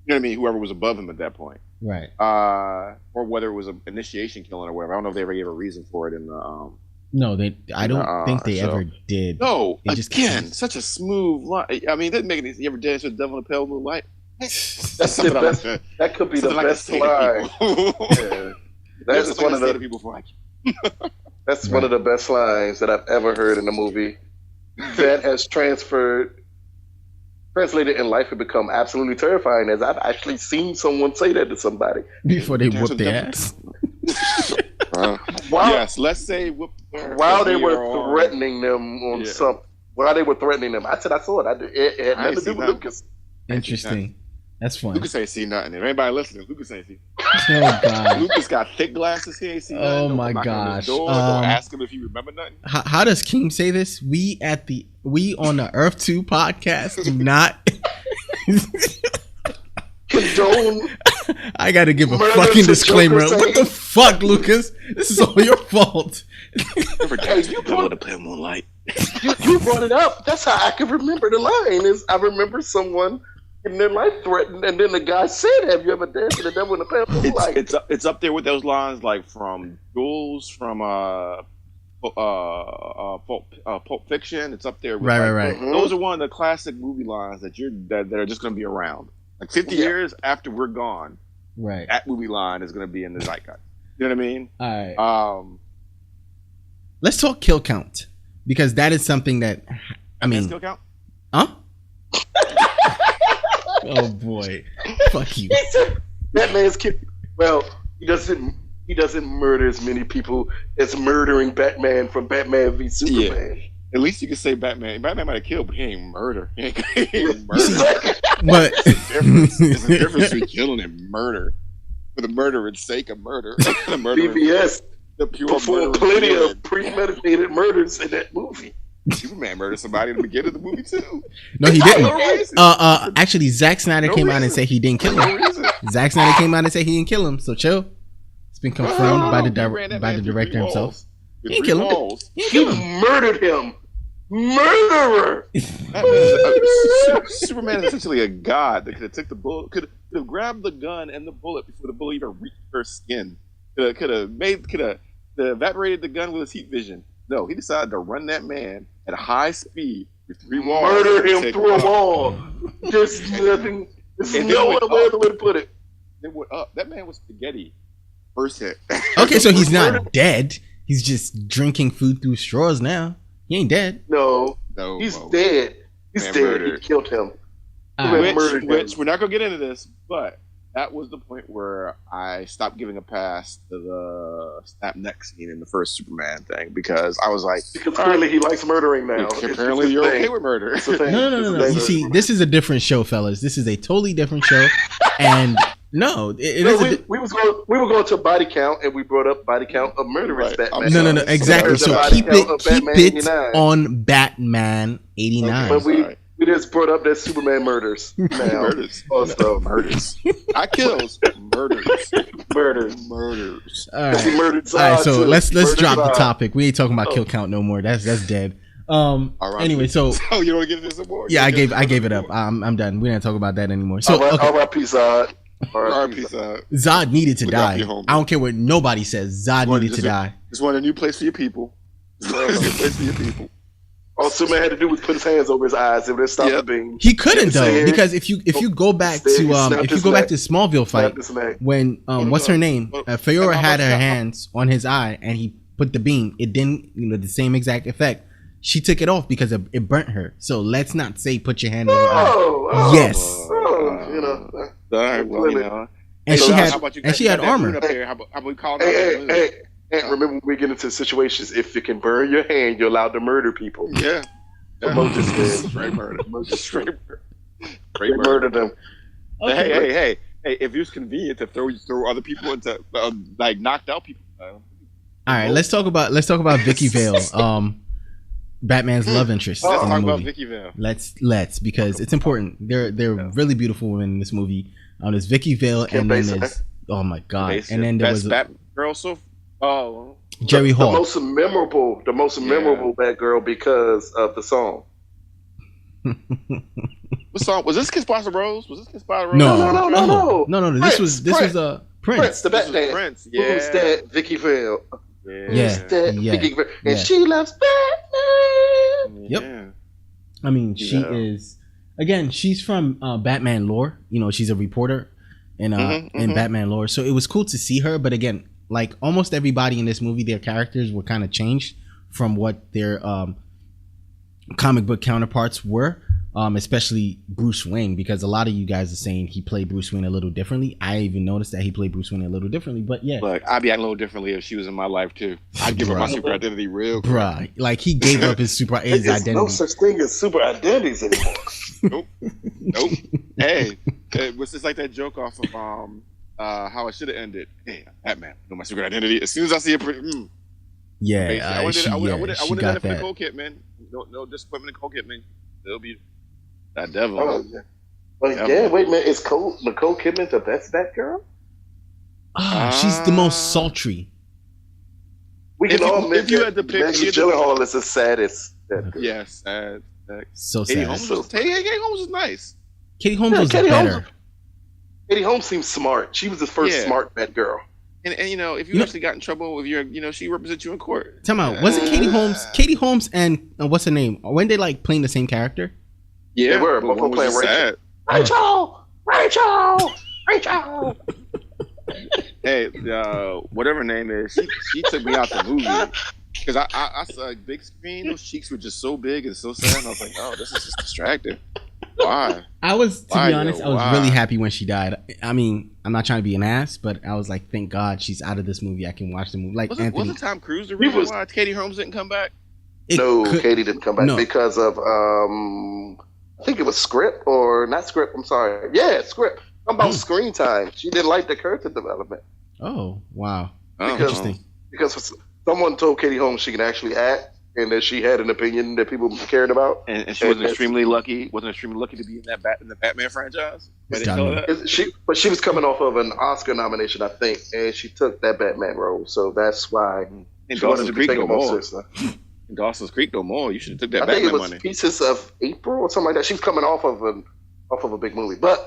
I mean, whoever was above him at that point. Right. Or whether it was an initiation killing or whatever. I don't know if they ever gave a reason for it in the No, I don't think they ever did. No, such a smooth line. I mean, it doesn't make any sense. You ever dance with the devil in a pale moonlight? That's the best. That could be the best line. Yeah. That's one of the people for That's one of the best lines that I've ever heard in a movie. That has translated in life and become absolutely terrifying. As I've actually seen someone say that to somebody before they whooped their ass. Yes, let's say while they were threatening them on something. While they were threatening them, I said I saw it. It had nothing to do with Lucas. Interesting. That's fun. Lucas ain't seen nothing. If anybody listening, Lucas ain't seen. Oh God. Lucas got thick glasses. He ain't seen nothing. Oh my gosh. Don't ask him if he remember nothing. How does Keem say this? We on the Earth 2 podcast do not condone. I gotta give a fucking disclaimer. What the fuck, Lucas? This is all your fault. You brought it up. That's how I can remember the line. I remember someone getting their life threatened, and then the guy said, "Have you ever danced with the devil in a pale moonlight?" It's up there with those lines, like from Jules, from Pulp Fiction. It's up there. With, right. Mm-hmm. Those are one of the classic movie lines that are just going to be around. Like 50 years after we're gone, right? That movie line is going to be in the zeitgeist. You know what I mean? All right. Let's talk kill count, because that is something that kill count. Huh? Oh boy! Fuck you. That man's kid. Well, he doesn't murder as many people as murdering Batman from Batman v Superman. Yeah. At least you can say Batman. Batman might have killed, but he ain't murder. He ain't murder. But there's a difference between killing and murder. For the murderer's sake of murder. The murderer. BBS. The pure before plenty of premeditated murders in that movie. Superman murdered somebody in the beginning of the movie too. No, he didn't. Actually, Zack Snyder came out and said he didn't kill him. Zack Snyder came out and said he didn't kill him. So chill. It's been confirmed by the director himself. He didn't kill him. He murdered him. Murderer. Superman is essentially a god that could have took the bullet, could have grabbed the gun and the bullet before the bullet even reached her skin. Could have evaporated the gun with his heat vision. No, he decided to run that man at a high speed with 3 walls. Murder him through a wall. There's nothing. There's no other way to put it. They went up. That man was spaghetti. First hit. Okay, so he's not dead. He's just drinking food through straws now. He ain't dead. No, he's dead. He's dead. Murdered. He killed him. Which we're not gonna get into this, but that was the point where I stopped giving a pass to the snap neck scene in the first Superman thing because I was like, because clearly he likes murdering now. Apparently, you're okay with murder. No. You see, this is a different show, fellas. This is a totally different show, and we were going to body count, and we brought up body count of murderous Batman. No, exactly. So keep it on Batman 89. But we just brought up that Superman murders. Now. Murders. I kills. Murders. All right. So let's drop the topic. We ain't talking about kill count no more. That's dead. Anyway, so you don't get this more. Yeah, I gave it up. I'm done. We didn't talk about that anymore. So R.I.P. Zod. Zod needed to die. I don't care what nobody says. Zod needed to die. Just want a new place for your people. All Superman had to do was put his hands over his eyes and then stop the beam. He couldn't though, because if you go back to Smallville fight, when what's her name, Fiora had her hands on his eye and he put the beam, it didn't the same exact effect. She took it off because it burnt her. So let's not say put your hand on her eye. Yes. And she had armor. How about we call it? And remember, when we get into situations, if it can burn your hand, you're allowed to murder people. Yeah. Straight murder. Murder them. Hey, if it's convenient to throw other people into like knocked out people. All right, let's talk about Vicky Vale, Batman's love interest. Let's in talk the movie. about Vicky Vale. Let's because it's important. They're really beautiful women in this movie. There's Vicky Vale, and then there's my god, and then there was Batgirl. Jerry Hall. The most memorable Batgirl because of the song. What song was this? Kiss by the Rose? No. This was Prince. The Batman. Prince. Yeah. Who's that? Vicky Vale. Vicky Vale. And she loves Batman. Yep. I mean, she is. Again, she's from Batman lore. She's a reporter in Batman lore. So it was cool to see her. But again, like almost everybody in this movie, their characters were kind of changed from what their comic book counterparts were, especially Bruce Wayne, because a lot of you guys are saying he played Bruce Wayne a little differently. I even noticed that he played Bruce Wayne a little differently, but yeah. Look, I'd be acting a little differently if she was in my life too. I'd give her my super identity real quick. Bruh, like he gave up his identity. No such thing as super identities anymore. Nope. Hey, what's this like that joke off of how it should have ended? Hey, Batman, know my secret identity. As soon as I see it, yeah, I wouldn't have done it for that. Nicole Kidman. No disappointment, Nicole Kidman. It'll be that devil. Wait a minute. Is Nicole Kidman the best Batgirl? She's the most sultry. We can all admit that Maggie Gyllenhaal is the saddest. Yes, sad. So Katie sad. Holmes was nice. Katie Holmes was better. Katie Holmes seems smart. She was the first smart Batgirl. And if you actually got in trouble with she represents you in court. Tell me, was it Katie Holmes? Katie Holmes and what's her name? When they like playing the same character? Yeah, they were both playing Rachel. Rachel. Hey, whatever her name is, she took me out the movie because I saw a big screen. Those cheeks were just so big and so sad. And I was like, oh, this is just distracting. Why? I was really happy when she died. I mean, I'm not trying to be an ass, but I was like, thank God she's out of this movie. I can watch the movie. Like wasn't Tom Cruise the reason why Katie Holmes didn't come back? Katie didn't come back because of I think it was script or not script. I'm sorry. Yeah, script. About screen time. She didn't like the character development. Oh wow! Interesting. Because someone told Katie Holmes she can actually act, and that she had an opinion that people cared about. And she wasn't extremely lucky. Wasn't extremely lucky to be in the Batman franchise. But she was coming off of an Oscar nomination, I think, and she took that Batman role. So that's why she wanted to be taken more seriously. In Dawson's Creek no more. You should have took that Batman money. I think it was money. Pieces of April or something like that. She was coming off of a big movie. But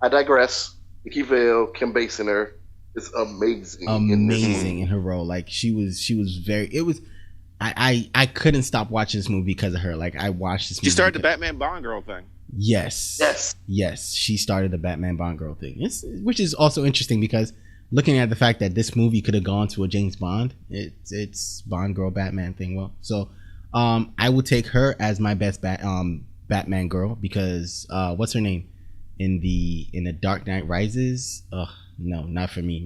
I digress. Vicky Vale, Kim Basinger is amazing. Amazing in her role. Like she was very. It was. I couldn't stop watching this movie because of her. Like I watched this movie. She started the Batman Bond girl thing. Yes. She started the Batman Bond girl thing. Which is also interesting because looking at the fact that this movie could have gone to a James Bond, it's Bond girl Batman thing. Well, so I would take her as my best Batman girl because what's her name in the Dark Knight Rises? No, not for me,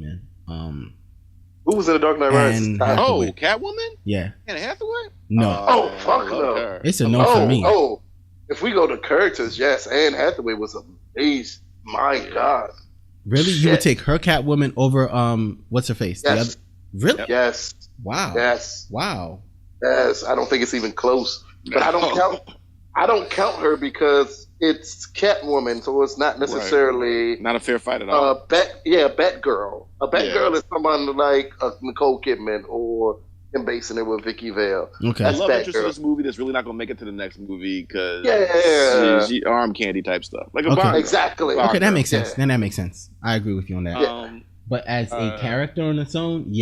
man. Who was in the Dark Knight Rises? Oh, Catwoman? Yeah. Anne Hathaway? No. Fuck no. It's a no for me. Oh, if we go to characters, yes, Anne Hathaway was amazing. My God. Really? Shit. You would take her Catwoman over what's her face? Yes. The other? Really? Yes. Wow. Yes. Wow. Yes. I don't think it's even close. But I don't count her because it's Catwoman, so it's not necessarily not a fair fight at all. Batgirl. A Batgirl is someone like Nicole Kidman or him basing it with Vicky Vale. Okay. I That's love interest in Batgirl. this movie that's really not going to make it to the next movie because she arm candy type stuff. Like a Okay. Bond girl. Exactly. Okay, that makes sense. Yeah. Then that makes sense. I agree with you on that. But as a character on its own,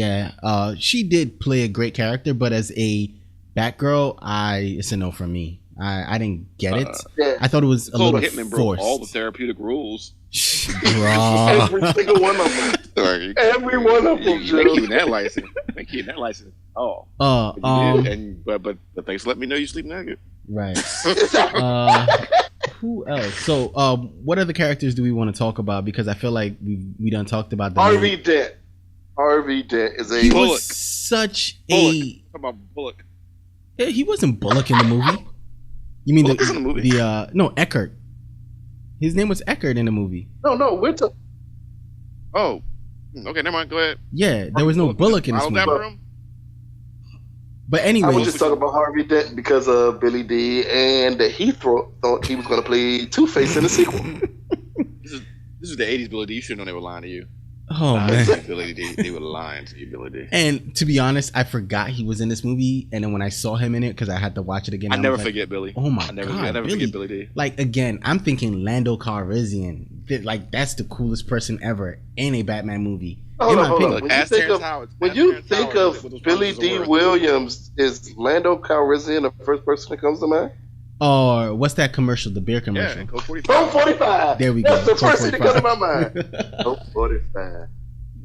she did play a great character. But as a Batgirl, it's a no for me. I didn't get it. Yeah. I thought it was a little Hitman broke forced. all the therapeutic rules. Bruh. Every single one of them. Sorry. Every one of them, They Joe. keep that license. They keep that license. Oh. But thanks for letting me know you sleep naked. Right. Who else? So, what other characters do we want to talk about? Because I feel like we done talked about the Harvey Dent. Harvey Dent is a He Bullock. was such Bullock. a. Talking about Bullock. Yeah, he wasn't Bullock in the movie. You mean Bullock is in the movie. No, Eckert. His name was Eckert in the movie. No, we're talking. Oh. Okay, never mind. Go ahead. Yeah, there was no Bullock in this movie. But I anyway, was just talking about Harvey Dent because of Billy D and that he thought he was going to play Two-Face in the sequel. This is the 80s, Billy D. You should know they were lying to you. oh man. Billy D. They were lying to you, Billy D. And to be honest, I forgot he was in this movie, and then when I saw him in it, because I had to watch it again, I was never like, forget Billy. Oh my I never god, forget Billy. Billy D. Like again, I'm thinking Lando Calrissian. Like that's the coolest person ever in a Batman movie. Hold in on, my hold on. opinion. When you think of Billy D. Williams, is Lando Calrissian the first person that comes to mind? Or what's that commercial? The beer commercial. Yeah, Code 45. Code 45. There we go. That's the Code first thing that comes to 45. my mind. Code 45.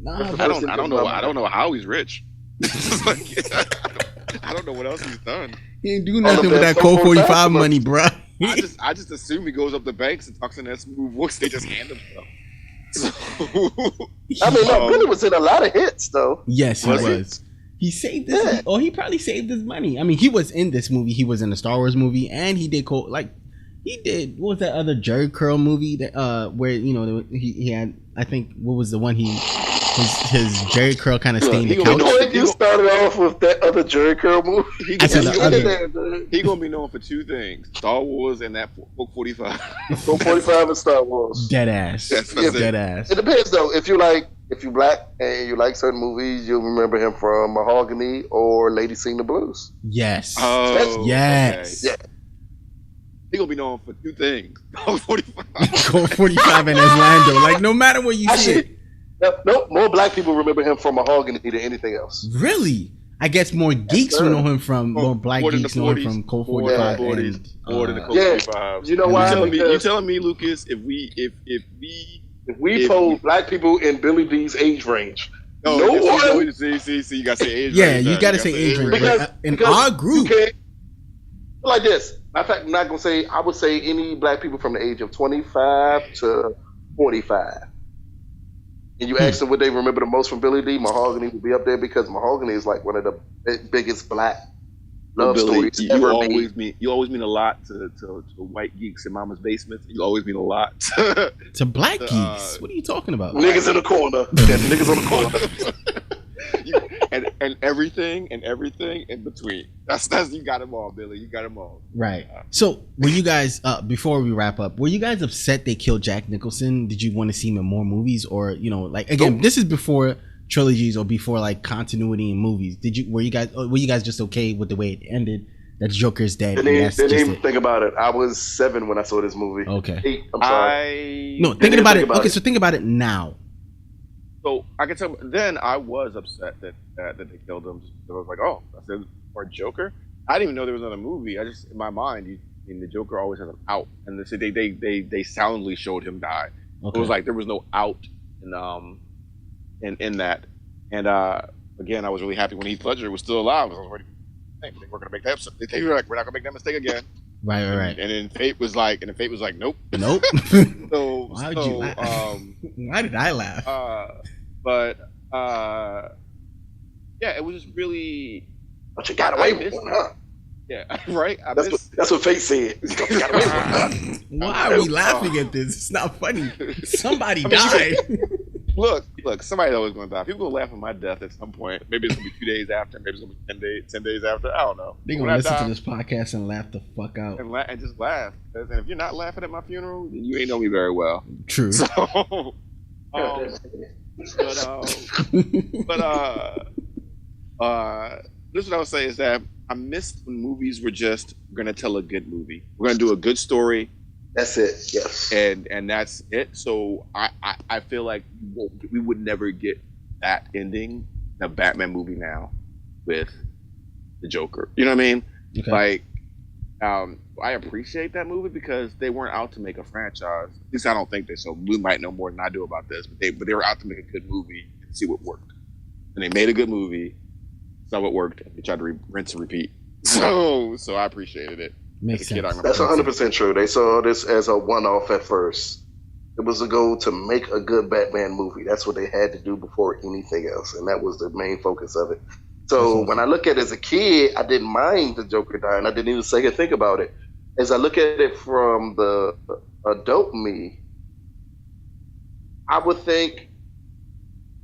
Nah, I don't know how he's rich. I don't know what else he's done. he ain't do nothing with that Code 45 money, bruh. I just assume he goes up to banks and talks in that smooth voice. They just hand him stuff. I mean, no, Billy was in a lot of hits, though. Yes, he Was he? was. He saved this. Oh, he probably saved his money. I mean, he was in this movie. He was in the Star Wars movie, and he did he did. What was that other Jerry Curl movie that where he had? I think what was the one his Jerry Curl kind of stained the couch. You started off with that other Jerry Curl movie. I said the other. He gonna be known for two things: Star Wars and that Book 45. Code 45 and Star Wars. Dead ass. That's Dead ass. It depends, though. If you black and you like certain movies, you'll remember him from Mahogany or Lady Sing the Blues. Yes. Oh, yes. Okay. Yeah. He gonna be known for two things: Book 45. Code 45 and Orlando. Like no matter what you see it. No, more black people remember him from Mahogany than anything else. Really? I guess more geeks will know him from more black More than geeks the know him 40s. from Code More 45 than the and 40s. More than the Code 45. You know why? You telling me, Lucas, if we told black people in Billy D's age range, see, you gotta say age range. yeah, you gotta say age range. But in our group, like this. Matter of fact, I'm not gonna say. I would say any black people from the age of 25 to 45. And you ask them what they remember the most from Billy D, Mahogany would be up there because Mahogany is like one of the biggest black love Billy, stories ever you always mean a lot to white geeks in mama's basement. You always mean a lot to black geeks. What are you talking about? Niggas in the corner. Niggas on the corner. and everything in between. That's you got them all, Billy. You got them all. Right. So were you guys before we wrap up? Were you guys upset they killed Jack Nicholson? Did you want to see him in more movies, or like again, this is before trilogies or before like continuity in movies? Were you guys just okay with the way it ended? That Joker's dead. Didn't even think about it. I was 7 when I saw this movie. Okay. 8, I'm sorry. Thinking about it. Okay, so think about it now. So I can tell. Then I was upset that they killed him. I was like, oh, that's it for Joker. I didn't even know there was another movie. I just in my mind, the Joker always has an out, and they soundly showed him die. Okay. It was like there was no out in in that. And again, I was really happy when Heath Ledger was still alive because I was already thinking they were going to make that. They were like, we're not going to make that mistake again. Right. And then Fate was like, nope. Nope. So Why would you laugh? Why did I laugh? Yeah, it was just really. But you got away with one, huh? Yeah, right. That's what Fate said. You got away with one, huh? Why are we laughing at this? It's not funny. Somebody died. Look, somebody's always going to die. People will laugh at my death at some point. Maybe it's going to be 2 days after. Maybe it's going to be 10 days after. I don't know. They're going to listen to this podcast and laugh the fuck out. And just laugh. And if you're not laughing at my funeral, then you ain't know me very well. True. So, this is what I would say is that I missed when movies were just going to tell a good movie. We're going to do a good story. That's it. Yes. And that's it. So I feel like we would never get that ending in a Batman movie now with the Joker. You know what I mean? Okay. Like, I appreciate that movie because they weren't out to make a franchise. At least I don't think they. So Blue might know more than I do about this, but they were out to make a good movie and see what worked. And they made a good movie, saw what worked, and they tried to rinse and repeat. So I appreciated it. Makes sense. That's 100% true. They saw this as a one-off at first. It was a goal to make a good Batman movie. That's what they had to do before anything else, and that was the main focus of it. So when I look at it as a kid, I didn't mind the Joker dying. I didn't even think about it. As I look at it from the adult me, I would think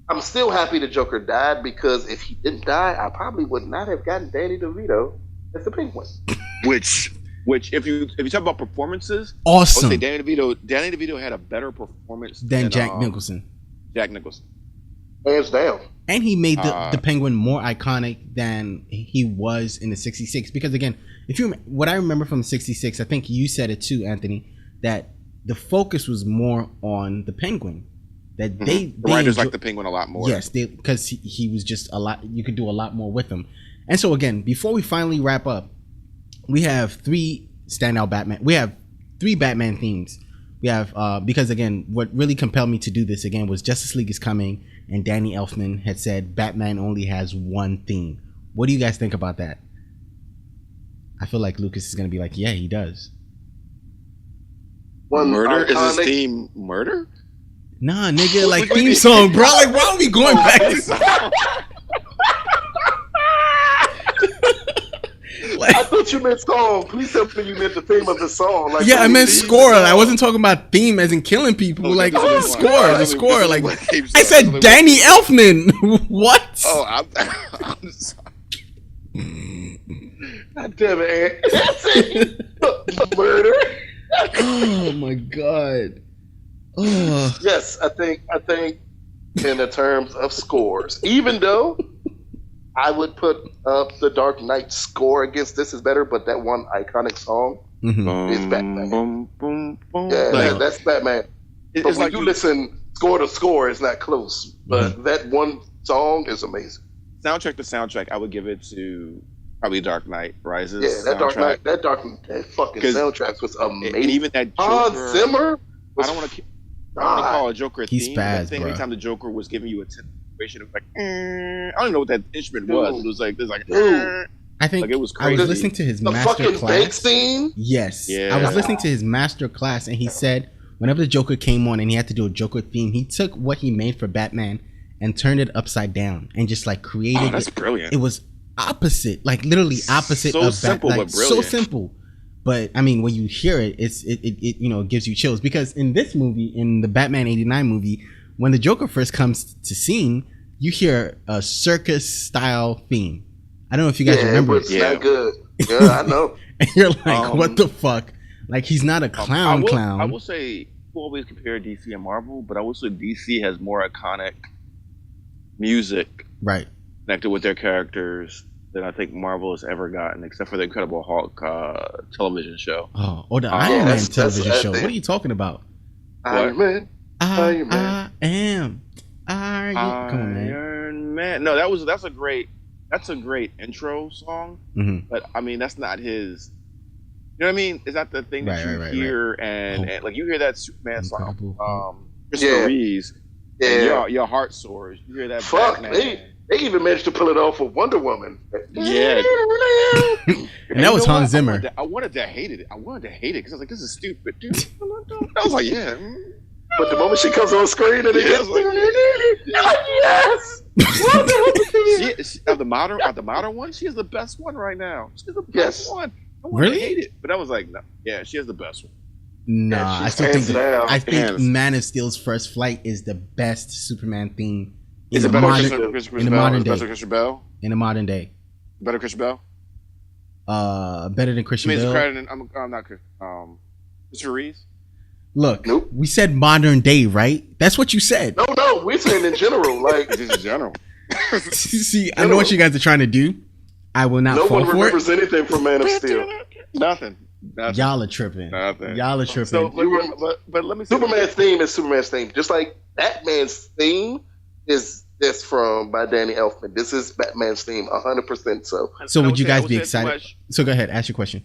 I'm still happy the Joker died because if he didn't die, I probably would not have gotten Danny DeVito as the Penguin. Which, if you talk about performances, awesome. I would say Danny DeVito had a better performance than Jack Nicholson. Jack Nicholson, hands down. And he made the Penguin more iconic than he was in the '66. Because again, what I remember from '66, I think you said it too, Anthony, that the focus was more on the Penguin. That the writers like the Penguin a lot more. Yes, because he was just a lot. You could do a lot more with him. And so again, before we finally wrap up, we have 3 standout Batman. We have 3 Batman themes. We have because again, what really compelled me to do this again was Justice League is coming, and Danny Elfman had said Batman only has one theme. What do you guys think about that? I feel like Lucas is gonna be like, yeah, he does. Murder is his theme. Murder? Nah, nigga, like theme song, bro. Like, why are we going back to? I thought you meant song. Please tell me you meant the theme of the song. Like, yeah, I meant score. I wasn't talking about theme as in killing people. Like, the score. Like, I said Danny Elfman. What? Oh, I'm sorry. God damn it, that's it. Murder. Oh my god. Oh. Yes, I think in the terms of scores, even though I would put up the Dark Knight score against this is better, but that one iconic song is Batman. That's Batman. But when like you listen score to score, it's not close. But that one song is amazing. Soundtrack to soundtrack, I would give it to probably Dark Knight Rises. Yeah, that fucking soundtrack was amazing. And even that Hans Zimmer. I don't want to call a Joker a theme. He's spaz, bro. Anytime the Joker was giving you a situation, it was like, I don't even know what that instrument was. It was like, I think like it was crazy. I was listening to his master class. Yes, I was listening to his master class, and he said whenever the Joker came on and he had to do a Joker theme, he took what he made for Batman and turned it upside down and just like created. Oh, that's brilliant. It was opposite, like literally opposite so of simple, Batman. but brilliant. So simple. But I mean, when you hear it, it you know, it gives you chills because in this movie, in the Batman '89 movie, when the Joker first comes to scene, you hear a circus style theme. I don't know if you guys remember. It's not good. Yeah, I know. And you're like, what the fuck? Like he's not a clown. I will say people always compare DC and Marvel, but I will say DC has more iconic music, right, connected with their characters than I think Marvel has ever gotten, except for the Incredible Hulk television show. Oh, or the Iron Man television show. What are you talking about? Iron Man. I am Iron Man. Iron Man. No, that's a great intro song. Mm-hmm. But I mean, that's not his. You know what I mean? Is that the thing that you hear and like you hear that Superman song? Christopher Reeves. Yeah. Your heart soars. You hear that? Fuck, Batman. they even managed to pull it off with Wonder Woman. Yeah. And that was Hans Zimmer. I wanted to hate it. I wanted to hate it because I was like, this is stupid, dude. I was like, yeah. But the moment she comes on screen and it gets yes. Of the modern one, she is the best one right now. She's the best one. I want Really? to hate it, but I was like, no. Yeah, she is the best one. Nah, Yeah, I she's still think hands down. that, Man of Steel's First Flight is the best Superman theme in Is the it better modern Christian in the Bell? modern Is it day. better Christian Bell? In the modern day, Better Christian Bell? better than Christian I mean, it's Bale. credited. I'm not Mr. Reeves. Look, Nope. we said modern day, right? That's what you said. No, we're saying in general. Like Just in general. See, I know what you guys are trying to do. I will not no fall one for it. remembers anything from Man of Steel. Nothing. Y'all are tripping. Nothing. Y'all are tripping. So, but let me say Superman's theme is Superman's theme. Just like Batman's theme is by Danny Elfman. This is Batman's theme, 100% so. So would you I guys would be say it so excited? much- So go ahead, ask your question.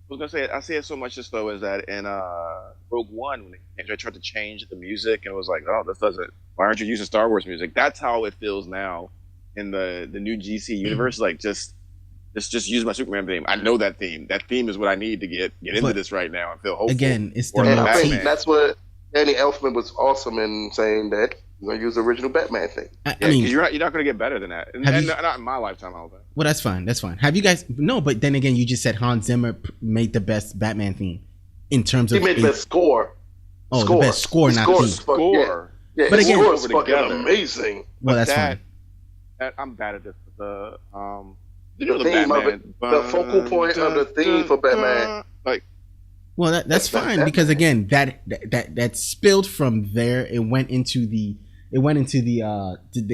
I was gonna say I say it so much just though is that in Rogue One when they tried to change the music and it was like, oh, this doesn't. Why aren't you using Star Wars music? That's how it feels now in the new GC universe. Like just use my Superman theme. I know that theme. That theme is what I need to get into But this right now and feel hopeful. Again, it's the Or And I Batman. think that's what Danny Elfman was awesome in saying that you're going to use the original Batman thing. I Yeah, mean, 'cause you're not gonna get better than that. And, Have you- not in my lifetime, I don't think. well, that's fine. That's fine. Have you guys? No, but then again, you just said Hans Zimmer made the best Batman theme in terms He of made the best score. the best score, not Score theme. is fuck- Score. Yeah, But his again- score is fucking Together. amazing. Well, that's that, fine. I'm bad at this. The The theme of it, the focal point of the theme for Batman. Like Well, that's fine because again, that spilled from there. It went into the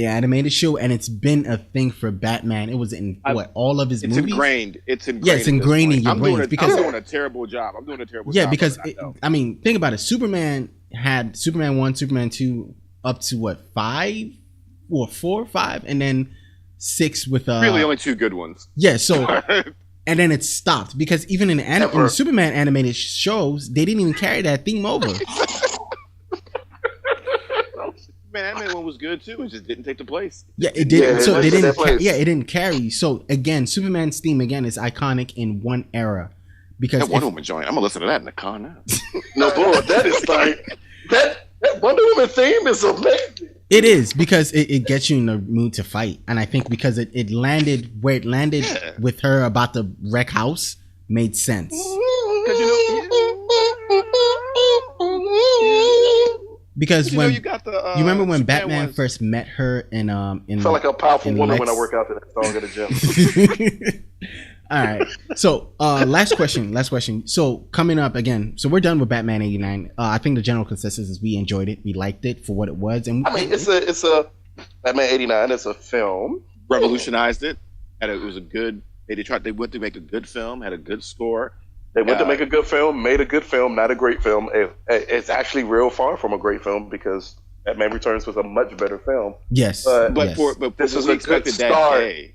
animated show, and it's been a thing for Batman. It was in all of his it's movies. ingrained. It's ingrained. Yeah, it's at this ingrained in point. your I'm brains doing because- I'm doing a terrible job. Yeah, because I know. I mean, think about it. Superman had Superman 1, Superman 2, up to what, 5 or 4, 5, and then 6 with really only two good ones. yeah. So and then it stopped because even in the Superman animated shows, they didn't even carry that theme over. Man, that one was good too. It just didn't take the place. Yeah, it didn't. Yeah, so it they didn't. that place. It didn't carry. So again, Superman's theme again is iconic in one era because That Wonder Woman joint. I'm gonna listen to that in the car now. No, boy, that is like that Wonder Woman theme is amazing. it is because it gets you in the mood to fight, and I think because it landed where it landed Yeah. with her about the wreck house made sense. Because when you got the you remember when Superman Batman ones. first met her in I feel like a powerful in woman when I Lex- work out to that song at the gym. All right. So, last question. So, coming up again. So, we're done with Batman 89. I think the general consensus is we enjoyed it. We liked it for what it was. And I mean, it's a Batman 89. It's a film. revolutionized it. It was a good. They went to make a good film. Had a good score. They went to make a good film, made a good film, not a great film. It's actually real far from a great film because Batman Returns was a much better film. yes. But But yes. for This what is we a good expected that start. day.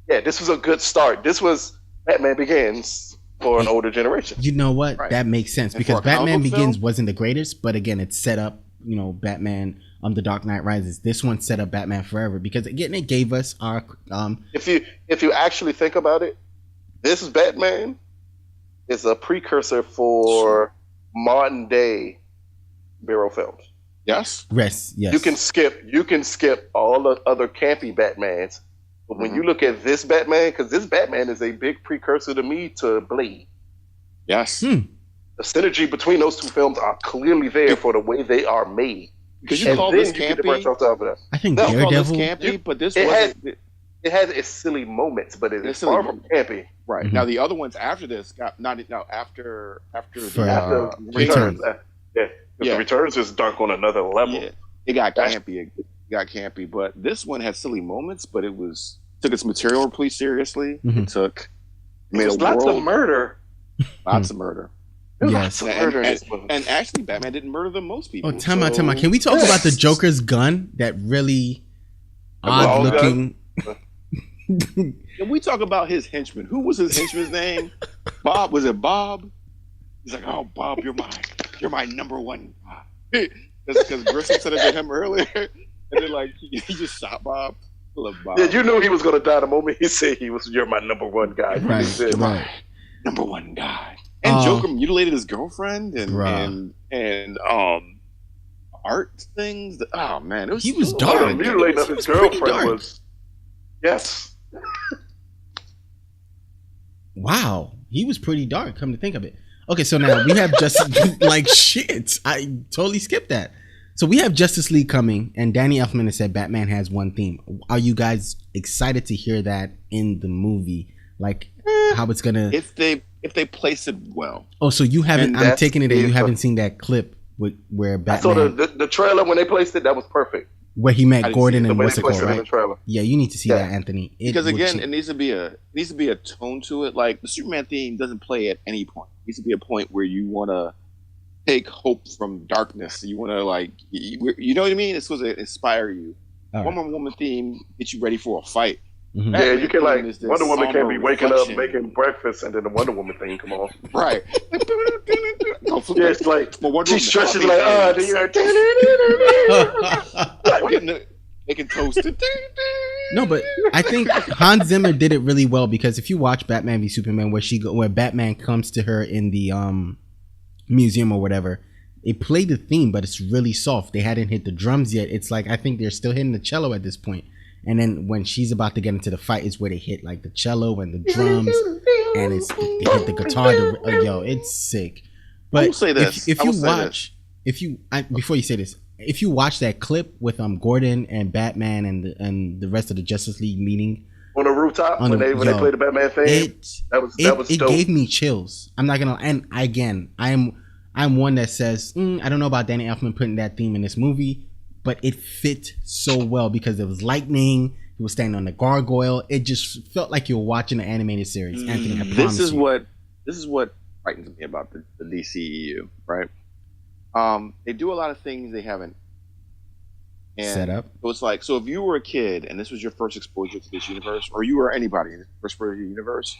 Yeah, this was a good start. This was Batman Begins for an older generation. You know what? Right. That makes sense And because for a comic Batman book Begins film? wasn't the greatest, but again, it set up, Batman The Dark Knight Rises. This one set up Batman Forever because again, it gave us our If you actually think about it, this Batman is a precursor for modern day hero films. Yes. rest. Yes. You can skip all the other campy Batmans, but when you look at this Batman, because this Batman is a big precursor to me to Blade. Yes. Hmm. The synergy between those two films are clearly there for the way they are made. Because you And call then this you get the branch campy. off top of that. I think No, You call this Daredevil. campy, but this it wasn't. It has its silly moments, but it It's is silly far from campy. Right. Mhm. Now the other ones after this got after For, the, After Returns. Returns, yeah, 'cause Yeah. the Returns is dark on another level. yeah, it got That's- campy. But this one had silly moments, but it took its material pretty seriously. Mhm. It took made There's a lots world, of murder. lots of murder. There's Yes. lots of murder in this movie. And actually, Batman didn't murder the most people. Oh, time out. so- Can we talk about the Joker's gun? That really odd long looking. Can we talk about his henchman? Who was his henchman's name? Bob. Was it Bob? He's like, oh, Bob, you're my number one. because Grissom said it to him earlier, and then like he just shot Bob. I love Bob. Yeah, you knew he was going to die the moment he said you're my number one guy. Right, Said, right. Number one guy. And Joker mutilated his girlfriend and art things. Oh man, he was dark. Mutilating his girlfriend was yes. Wow, he was pretty dark. Come to think of it. Okay, so now we have Justice like shit. I totally skipped that. So we have Justice League coming, and Danny Elfman has said Batman has one theme. Are you guys excited to hear that in the movie? Like how it's gonna if they place it well. Oh, so you haven't? I'm taking it that you haven't seen that clip where Batman. I saw the trailer when they placed it. That was perfect. Where he met Gordon and what's it called, right? Trailer. Yeah, you need to see that, Anthony. Because again, it needs to be a tone to it. Like the Superman theme doesn't play at any point. It needs to be a point where you want to take hope from darkness. You want to like, you know what I mean? It's supposed to inspire you. Right. Woman theme gets you ready for a fight. Mm-hmm. Yeah, you can like Wonder Woman can't be waking up making breakfast and then the Wonder Woman thing come on. Right. Yeah, it's like she stretches like then you heard making toast. No, but I think Hans Zimmer did it really well because if you watch Batman v Superman, where Batman comes to her in the museum or whatever, they play the theme, but it's really soft. They hadn't hit the drums yet. It's like I think they're still hitting the cello at this point. And then when she's about to get into the fight is where they hit like the cello and the drums, and they hit the guitar. Yo, it's sick. But before you say this, if you watch that clip with Gordon and Batman and the rest of the Justice League meeting on the rooftop when they played the Batman theme, that was dope. It gave me chills. I'm not gonna. And again, I'm one that says I don't know about Danny Elfman putting that theme in this movie. But it fit so well because there was lightning. He was standing on the gargoyle. It just felt like you were watching an animated series. Anthony, I promise this is what frightens me about the DCEU, right? They do a lot of things they haven't set up. So it's like, so if you were a kid and this was your first exposure to this universe, or you were anybody in the first exposure to the universe,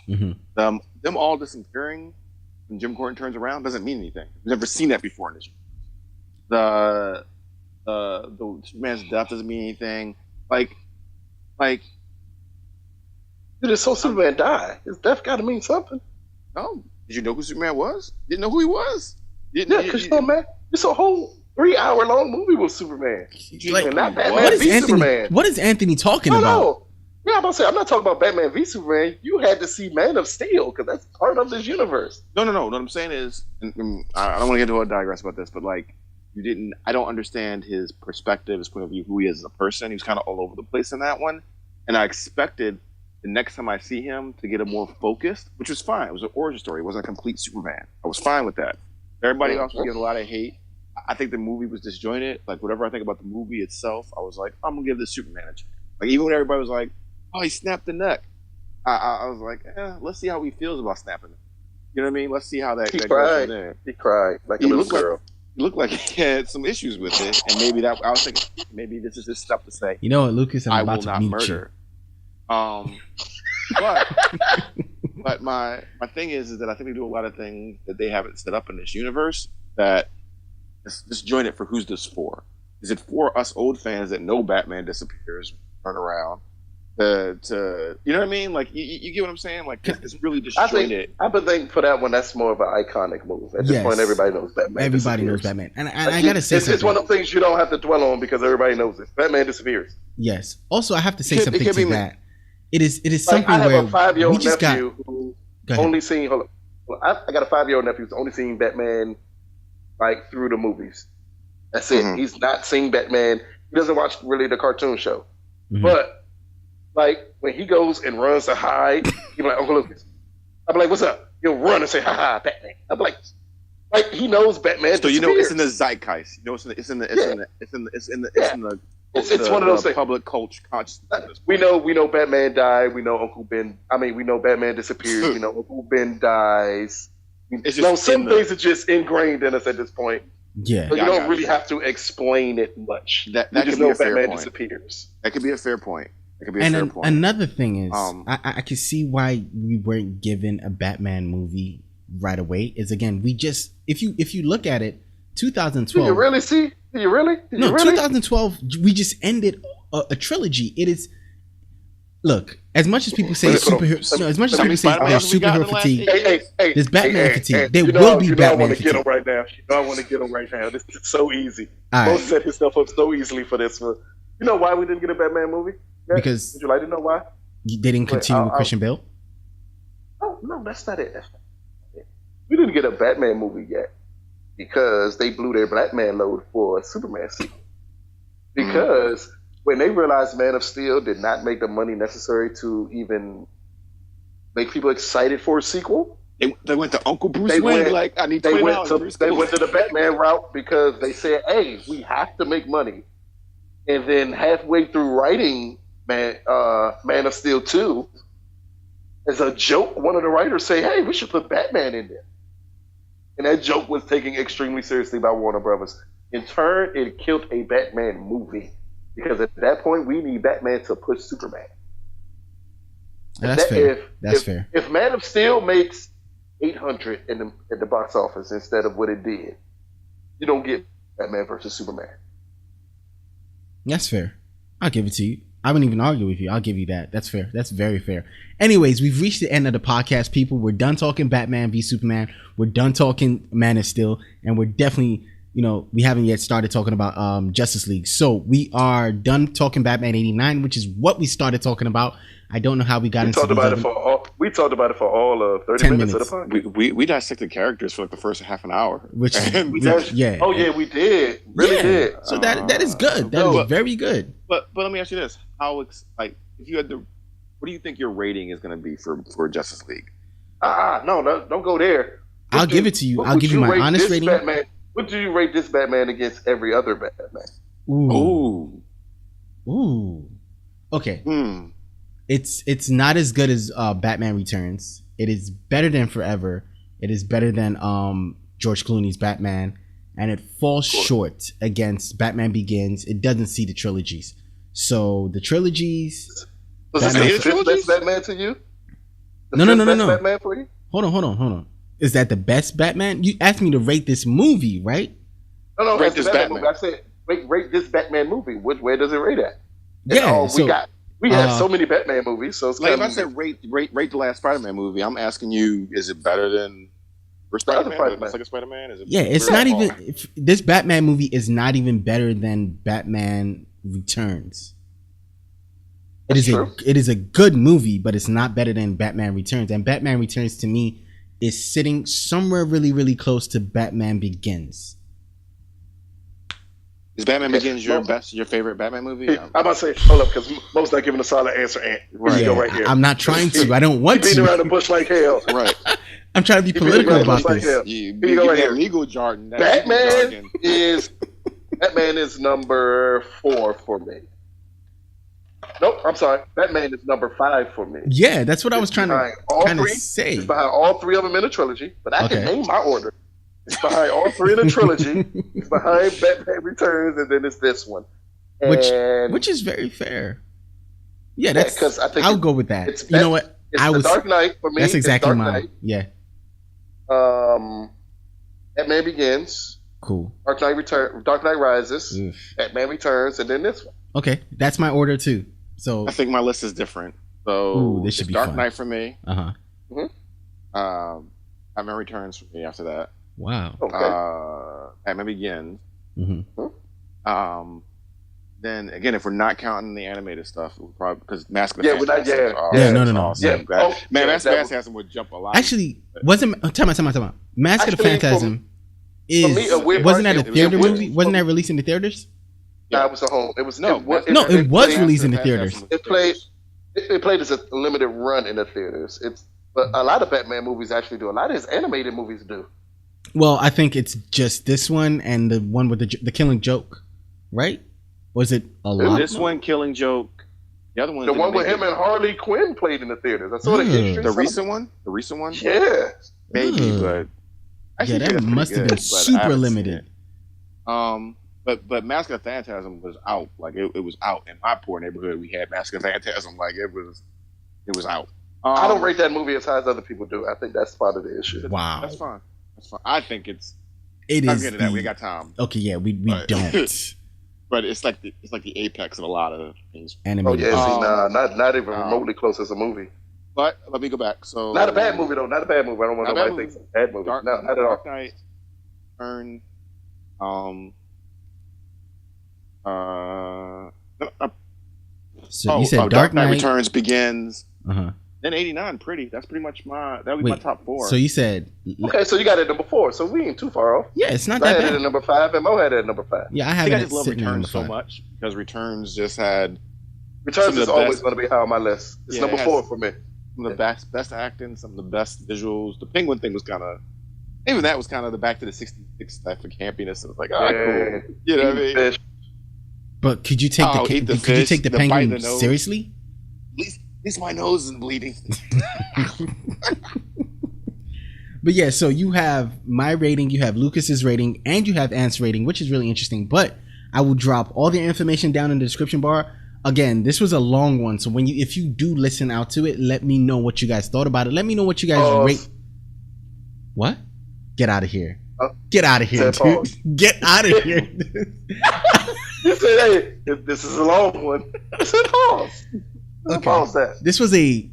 them all disappearing when Jim Gordon turns around doesn't mean anything. We've never seen that before in this universe. The Superman's death doesn't mean anything. Like, dude, it's so Superman die. His death got to mean something. No, did you know who Superman was? Didn't know who he was. Because man, it's a whole 3-hour long movie with Superman. Like, and not Batman v Superman. What is Anthony talking about? No. Yeah, I'm about to say, I'm not talking about Batman v Superman. You had to see Man of Steel because that's part of this universe. No. What I'm saying is, and I don't want to get into a digress about this, but like. I don't understand his perspective, his point of view, who he is as a person. He was kind of all over the place in that one. And I expected the next time I see him to get a more focused, which was fine. It was an origin story. It wasn't a complete Superman. I was fine with that. Everybody else was getting a lot of hate. I think the movie was disjointed. Like, whatever I think about the movie itself, I was like, I'm going to give this Superman a chance. Like, even when everybody was like, oh, he snapped the neck. I was like, let's see how he feels about snapping it. You know what I mean? Let's see how that goes from there. He cried like a little girl. It looked like he had some issues with it, and maybe that I was thinking maybe this is just stuff to say. You know what, Lucas? I'm about to meet murder. You. But my thing is that I think they do a lot of things that they haven't set up in this universe that is disjointed for who's this for. Is it for us old fans that know Batman disappears, run around? To you know what I mean? Like you get what I'm saying? Like it's really disjointed. I would think for that one that's more of an iconic move. At this point, everybody knows Batman. Everybody knows Batman, and I gotta say it's one of the things you don't have to dwell on because everybody knows it. Batman disappears. Yes. Also, I have to say something to that. It is something I have where a 5-year-old we just nephew who only seen. Hold on. Well, I got a 5-year-old nephew who's only seen Batman like through the movies. That's it. He's not seen Batman. He doesn't watch really the cartoon show, but. Like, when he goes and runs to hide, he'll be like, Uncle Lucas. I'll be like, what's up? He'll run and say, ha ha, Batman. I'm like he knows Batman. So you know it's in the zeitgeist. You know it's in the one of those things. Public culture consciousness. We know Batman died. We know we know Batman disappears. We know Uncle Ben dies. Some things are just ingrained in us at this point. Yeah. So you don't really have to explain it much. That you just could be know a fair Batman point. disappears. That could be a fair point. Another thing is, I can see why we weren't given a Batman movie right away. Is again, we just if you look at it, 2012. You really see? Do you really? No, 2012. We just ended a trilogy. It is. Look, as much as people say superhero, as much as people say there's superhero fatigue, there's Batman fatigue. There will be Batman fatigue. I want to get him right now. I want to get him right now. This is so easy. Most set his stuff up so easily for this one. You know why we didn't get a Batman movie? Because would you like to know why? They didn't continue with Christian Bale. Oh no, that's not it. We didn't get a Batman movie yet because they blew their Batman load for a Superman sequel. Because when they realized Man of Steel did not make the money necessary to even make people excited for a sequel, they went to Uncle Bruce Wayne. I need $20. They went to the Batman route because they said, "Hey, we have to make money." And then halfway through writing Man of Steel 2, as a joke, one of the writers say, "Hey, we should put Batman in there." And that joke was taken extremely seriously by Warner Brothers. In turn, it killed a Batman movie. Because at that point, we need Batman to push Superman. That's fair. That's fair. If Man of Steel makes 800 at the box office instead of what it did, you don't get Batman versus Superman. That's fair. I'll give it to you. I wouldn't even argue with you. I'll give you that. That's fair. That's very fair. Anyways, we've reached the end of the podcast, people. We're done talking Batman v Superman. We're done talking Man of Steel. And we're definitely... we haven't yet started talking about Justice League. So we are done talking Batman 89, which is what we started talking about. I don't know how we got into We talked about it for all of 30 minutes of the podcast. We dissected characters for the first half an hour. Which we did. Really did. So that is good. That is very good. But let me ask you this: if you had what do you think your rating is going to be for Justice League? No, don't go there. I'll give it to you. I'll give you my honest rating. What do you rate this Batman against every other Batman? Ooh. Okay. It's not as good as Batman Returns. It is better than Forever. It is better than George Clooney's Batman, and it falls short against Batman Begins. It doesn't see the trilogies. So the trilogies. Was this the best Batman to you? No. Batman for you? Hold on. Is that the best Batman? You asked me to rate this movie, right? No, rate this Batman movie. I said rate this Batman movie. Where does it rate at? We have so many Batman movies, so it's like if I said rate the last Spider-Man movie, I'm asking you, is it better than Spider-Man? Second Spider-Man? Is it it's not even. This Batman movie is not even better than Batman Returns. It is a good movie, but it's not better than Batman Returns. And Batman Returns to me is sitting somewhere really, really close to Batman Begins. Is Batman Begins your favorite Batman movie? I'm about to say, hold up, because Mo's not giving a solid answer. Right here. I'm not trying to. I don't want to. Beating around the bush like hell. Right. I'm trying to be political about this. You go right here. Legal jargon. Batman is number 4 for me. Nope, I'm sorry. Batman is number 5 for me. Yeah, that's what I was trying to say. It's behind all 3 of them in the trilogy, but I can name my order. It's behind all 3 in the trilogy. It's behind Batman Returns, and then it's this one. Which is very fair. Yeah, that's because I think I'll go with that. You know what? It's Dark Knight for me. That's exactly mine. Yeah. Batman Begins. Cool. Dark Knight Rises. Oof. Batman Returns, and then this one. Okay, that's my order too. So I think my list is different. So this should be Dark fun. Knight for me. Mm-hmm. Batman Returns for me after that. Wow. Okay. Batman Begins. Mm-hmm. Then again, if we're not counting the animated stuff, we'll probably because Mask of the Phantasm. No. Awesome. Mask of the Phantasm would jump a lot. Actually, wasn't time out. Mask of the Phantasm wasn't that a theater movie? Wasn't that released in the theaters? No, it was a home. It was it was released in the theaters. It played as a limited run in the theaters. But a lot of Batman movies actually do. A lot of his animated movies do. Well, I think it's just this one and the one with the Killing Joke, right? Was it a lot? This one, Killing Joke. The other one, the one with him and Harley Quinn played in the theaters. I saw the recent one. The recent one. Yeah, maybe, but that must have been super limited. But Mask of the Phantasm was out. Like it was out in my poor neighborhood. We had Mask of the Phantasm. Like it was out. I don't rate that movie as high as other people do. I think that's part of the issue. Wow, that's fine. I think it's It I'll is. get to that. We got time. Okay, yeah, we But- don't. But it's like the apex of a lot of things. Oh Animated. yeah, see, not even remotely close as a movie. But let me go back. So Not a bad movie though. Not a bad movie. I don't want Not a bad nobody to think it's a bad movie. Dark, No, not at all. Dark Knight, Turn, So you said Dark Knight Returns begins. Uh-huh. Then 89, pretty. That's pretty much that would be my top 4. So you said Okay, so you got it at number 4. So we ain't too far off. yeah, it's not I that had it bad. at number 5, and Mo had it at number 5. Yeah, I I have think it I just love sitting at number Returns so 5. much because Returns just had Returns Some of is the always best- going to be high on my list. It's Yeah, number it has- 4 for me. some of the best acting, some of the best visuals. The Penguin thing was kind of, even that was kind of the back to the 66 type of campiness. It was like, oh, cool. You know what I mean? Fish. But could you take Oh, the eat the could you fish, take the the bite in penguin the nose. seriously? At least my nose isn't bleeding. But yeah, so you have my rating, you have Lucas's rating, and you have Ant's rating, which is really interesting. But I will drop all the information down in the description bar. Again, this was a long one, so if you do listen out to it, let me know what you guys thought about it. Let me know what you guys rate. What? Get out of here! Get out of here, dude! Get out of here! You said, hey, this is a long one. I said, pause. Okay. Pause that. This was an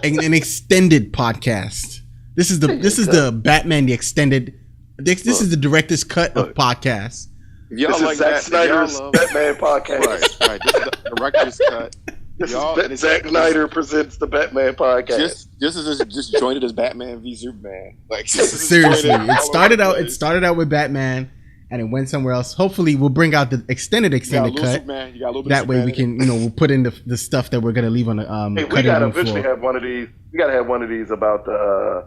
extended podcast. This is the Batman the extended. This is the director's cut of podcasts. If y'all This like is Zack that, Snyder's Batman podcast. right. This is the director's cut. This Y'all- is Zack Snyder presents the Batman podcast. Just as disjointed as Batman v Superman. Like Seriously, all it started over out. the It place. started out with Batman, and it went somewhere else. Hopefully, we'll bring out the extended You got a little cut. Superman, you got a little bit That of way, we Superman can we'll put in the stuff that we're gonna leave on the Hey, we cutting gotta room eventually floor. have one of these. We gotta have one of these about the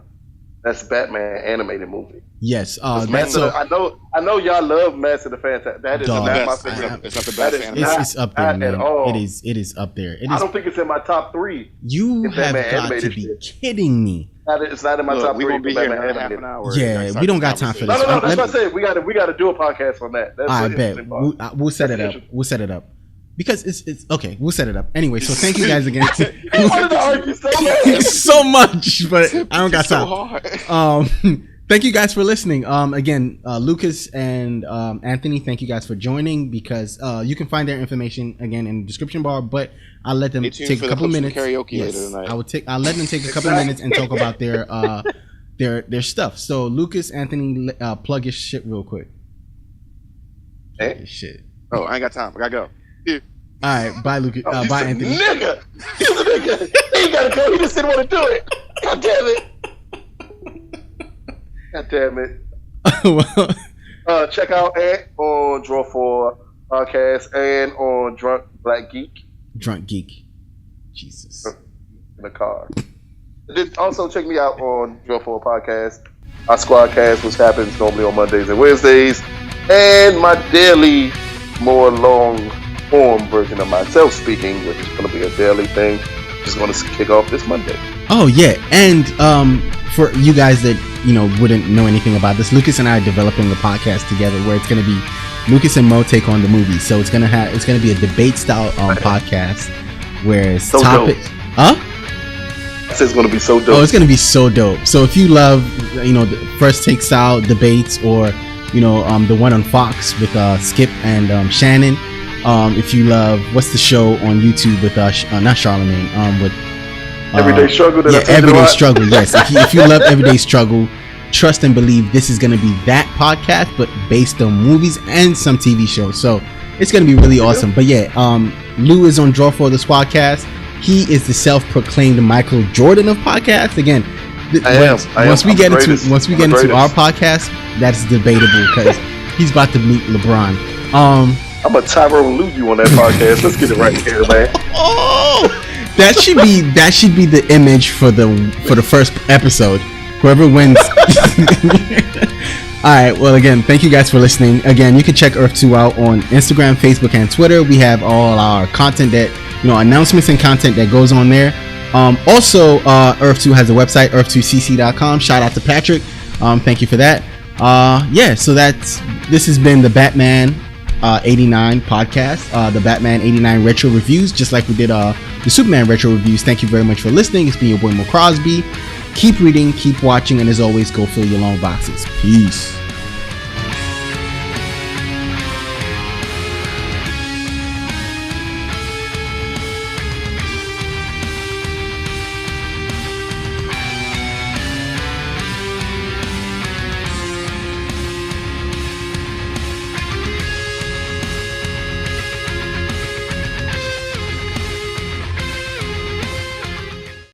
that's Batman animated movie. Yes, Master, I know y'all love Master the Fantastic. That is Dog. not my Best. favorite. It's not the That best is animated. not- it's up there, not man. at all. It is up there. It I is. don't think it's in my top 3. You it's have Batman got to animated be shit. kidding me. It's not in my Look, top we're 3. gonna be for here Batman in half animated. an hour. Yeah, Next we don't time got time for conversation. this. No, that's Let what I said. We got to do a podcast on that. That's I the bet interesting part. we'll set it That's up. interesting. We'll set it up because it's okay. We'll set it up anyway. So thank you guys again. He wanted to argue so bad. so much, but I don't got It's so time. hard. Thank you guys for listening. Again, Lucas and Anthony, thank you guys for joining because you can find their information again in the description bar. But I'll let them Stay tuned take for a the couple clips from minutes. karaoke later tonight. I'll let them take a couple minutes and talk about their stuff. So Lucas, Anthony, plug your shit real quick. Hey. Your shit. Oh, I ain't got time. I gotta go. Yeah. All right, bye, Lucas. Oh, he's Bye, a Anthony. Nigga. He's a nigga. He ain't gotta go. He just didn't want to do it. God damn it. God damn it. Well, Check out Ant on Draw 4 Podcast and on Drunk Black Geek Drunk Geek. Jesus. in the car. And then also check me out on Draw 4 Podcast, our Squadcast, which happens normally on Mondays and Wednesdays, and my daily, more long form version of myself speaking, which is going to be a daily thing, which is going to kick off this Monday. Oh yeah, and for you guys that wouldn't know anything about this, Lucas and I are developing a podcast together where it's going to be Lucas and Mo take on the movie. So it's going to be a debate style podcast where it's So topics. dope. Huh? This is going to be so dope. Oh, it's going to be so dope. So if you love the first take style debates or the one on Fox with Skip and Shannon. If you love what's the show on YouTube with not Charlemagne with Everyday Struggle. That I told you Everyday about. Struggle. Yes, if you love Everyday Struggle, trust and believe this is going to be that podcast, but based on movies and some TV shows. So it's going to be really awesome. But yeah, Lou is on Draw for the Squadcast. He is the self-proclaimed Michael Jordan of podcasts. Again, once we get into our podcast, that's debatable because he's about to meet LeBron. I'm a Tyrone Lue you on that podcast. Let's get it right here, man. Oh, that should be the image for the first episode. Whoever wins. All right. Well, again, thank you guys for listening. Again, you can check Earth 2 out on Instagram, Facebook, and Twitter. We have all our content that announcements and content that goes on there. Also, Earth 2 has a website, earth2cc.com. Shout out to Patrick. Thank you for that. Yeah. So this has been the Batman 89 podcast, the Batman 89 retro reviews, just like we did the Superman retro reviews. Thank you very much for listening. It's been your boy Mo Crosby. Keep reading, keep watching, and as always, go fill your long boxes. Peace.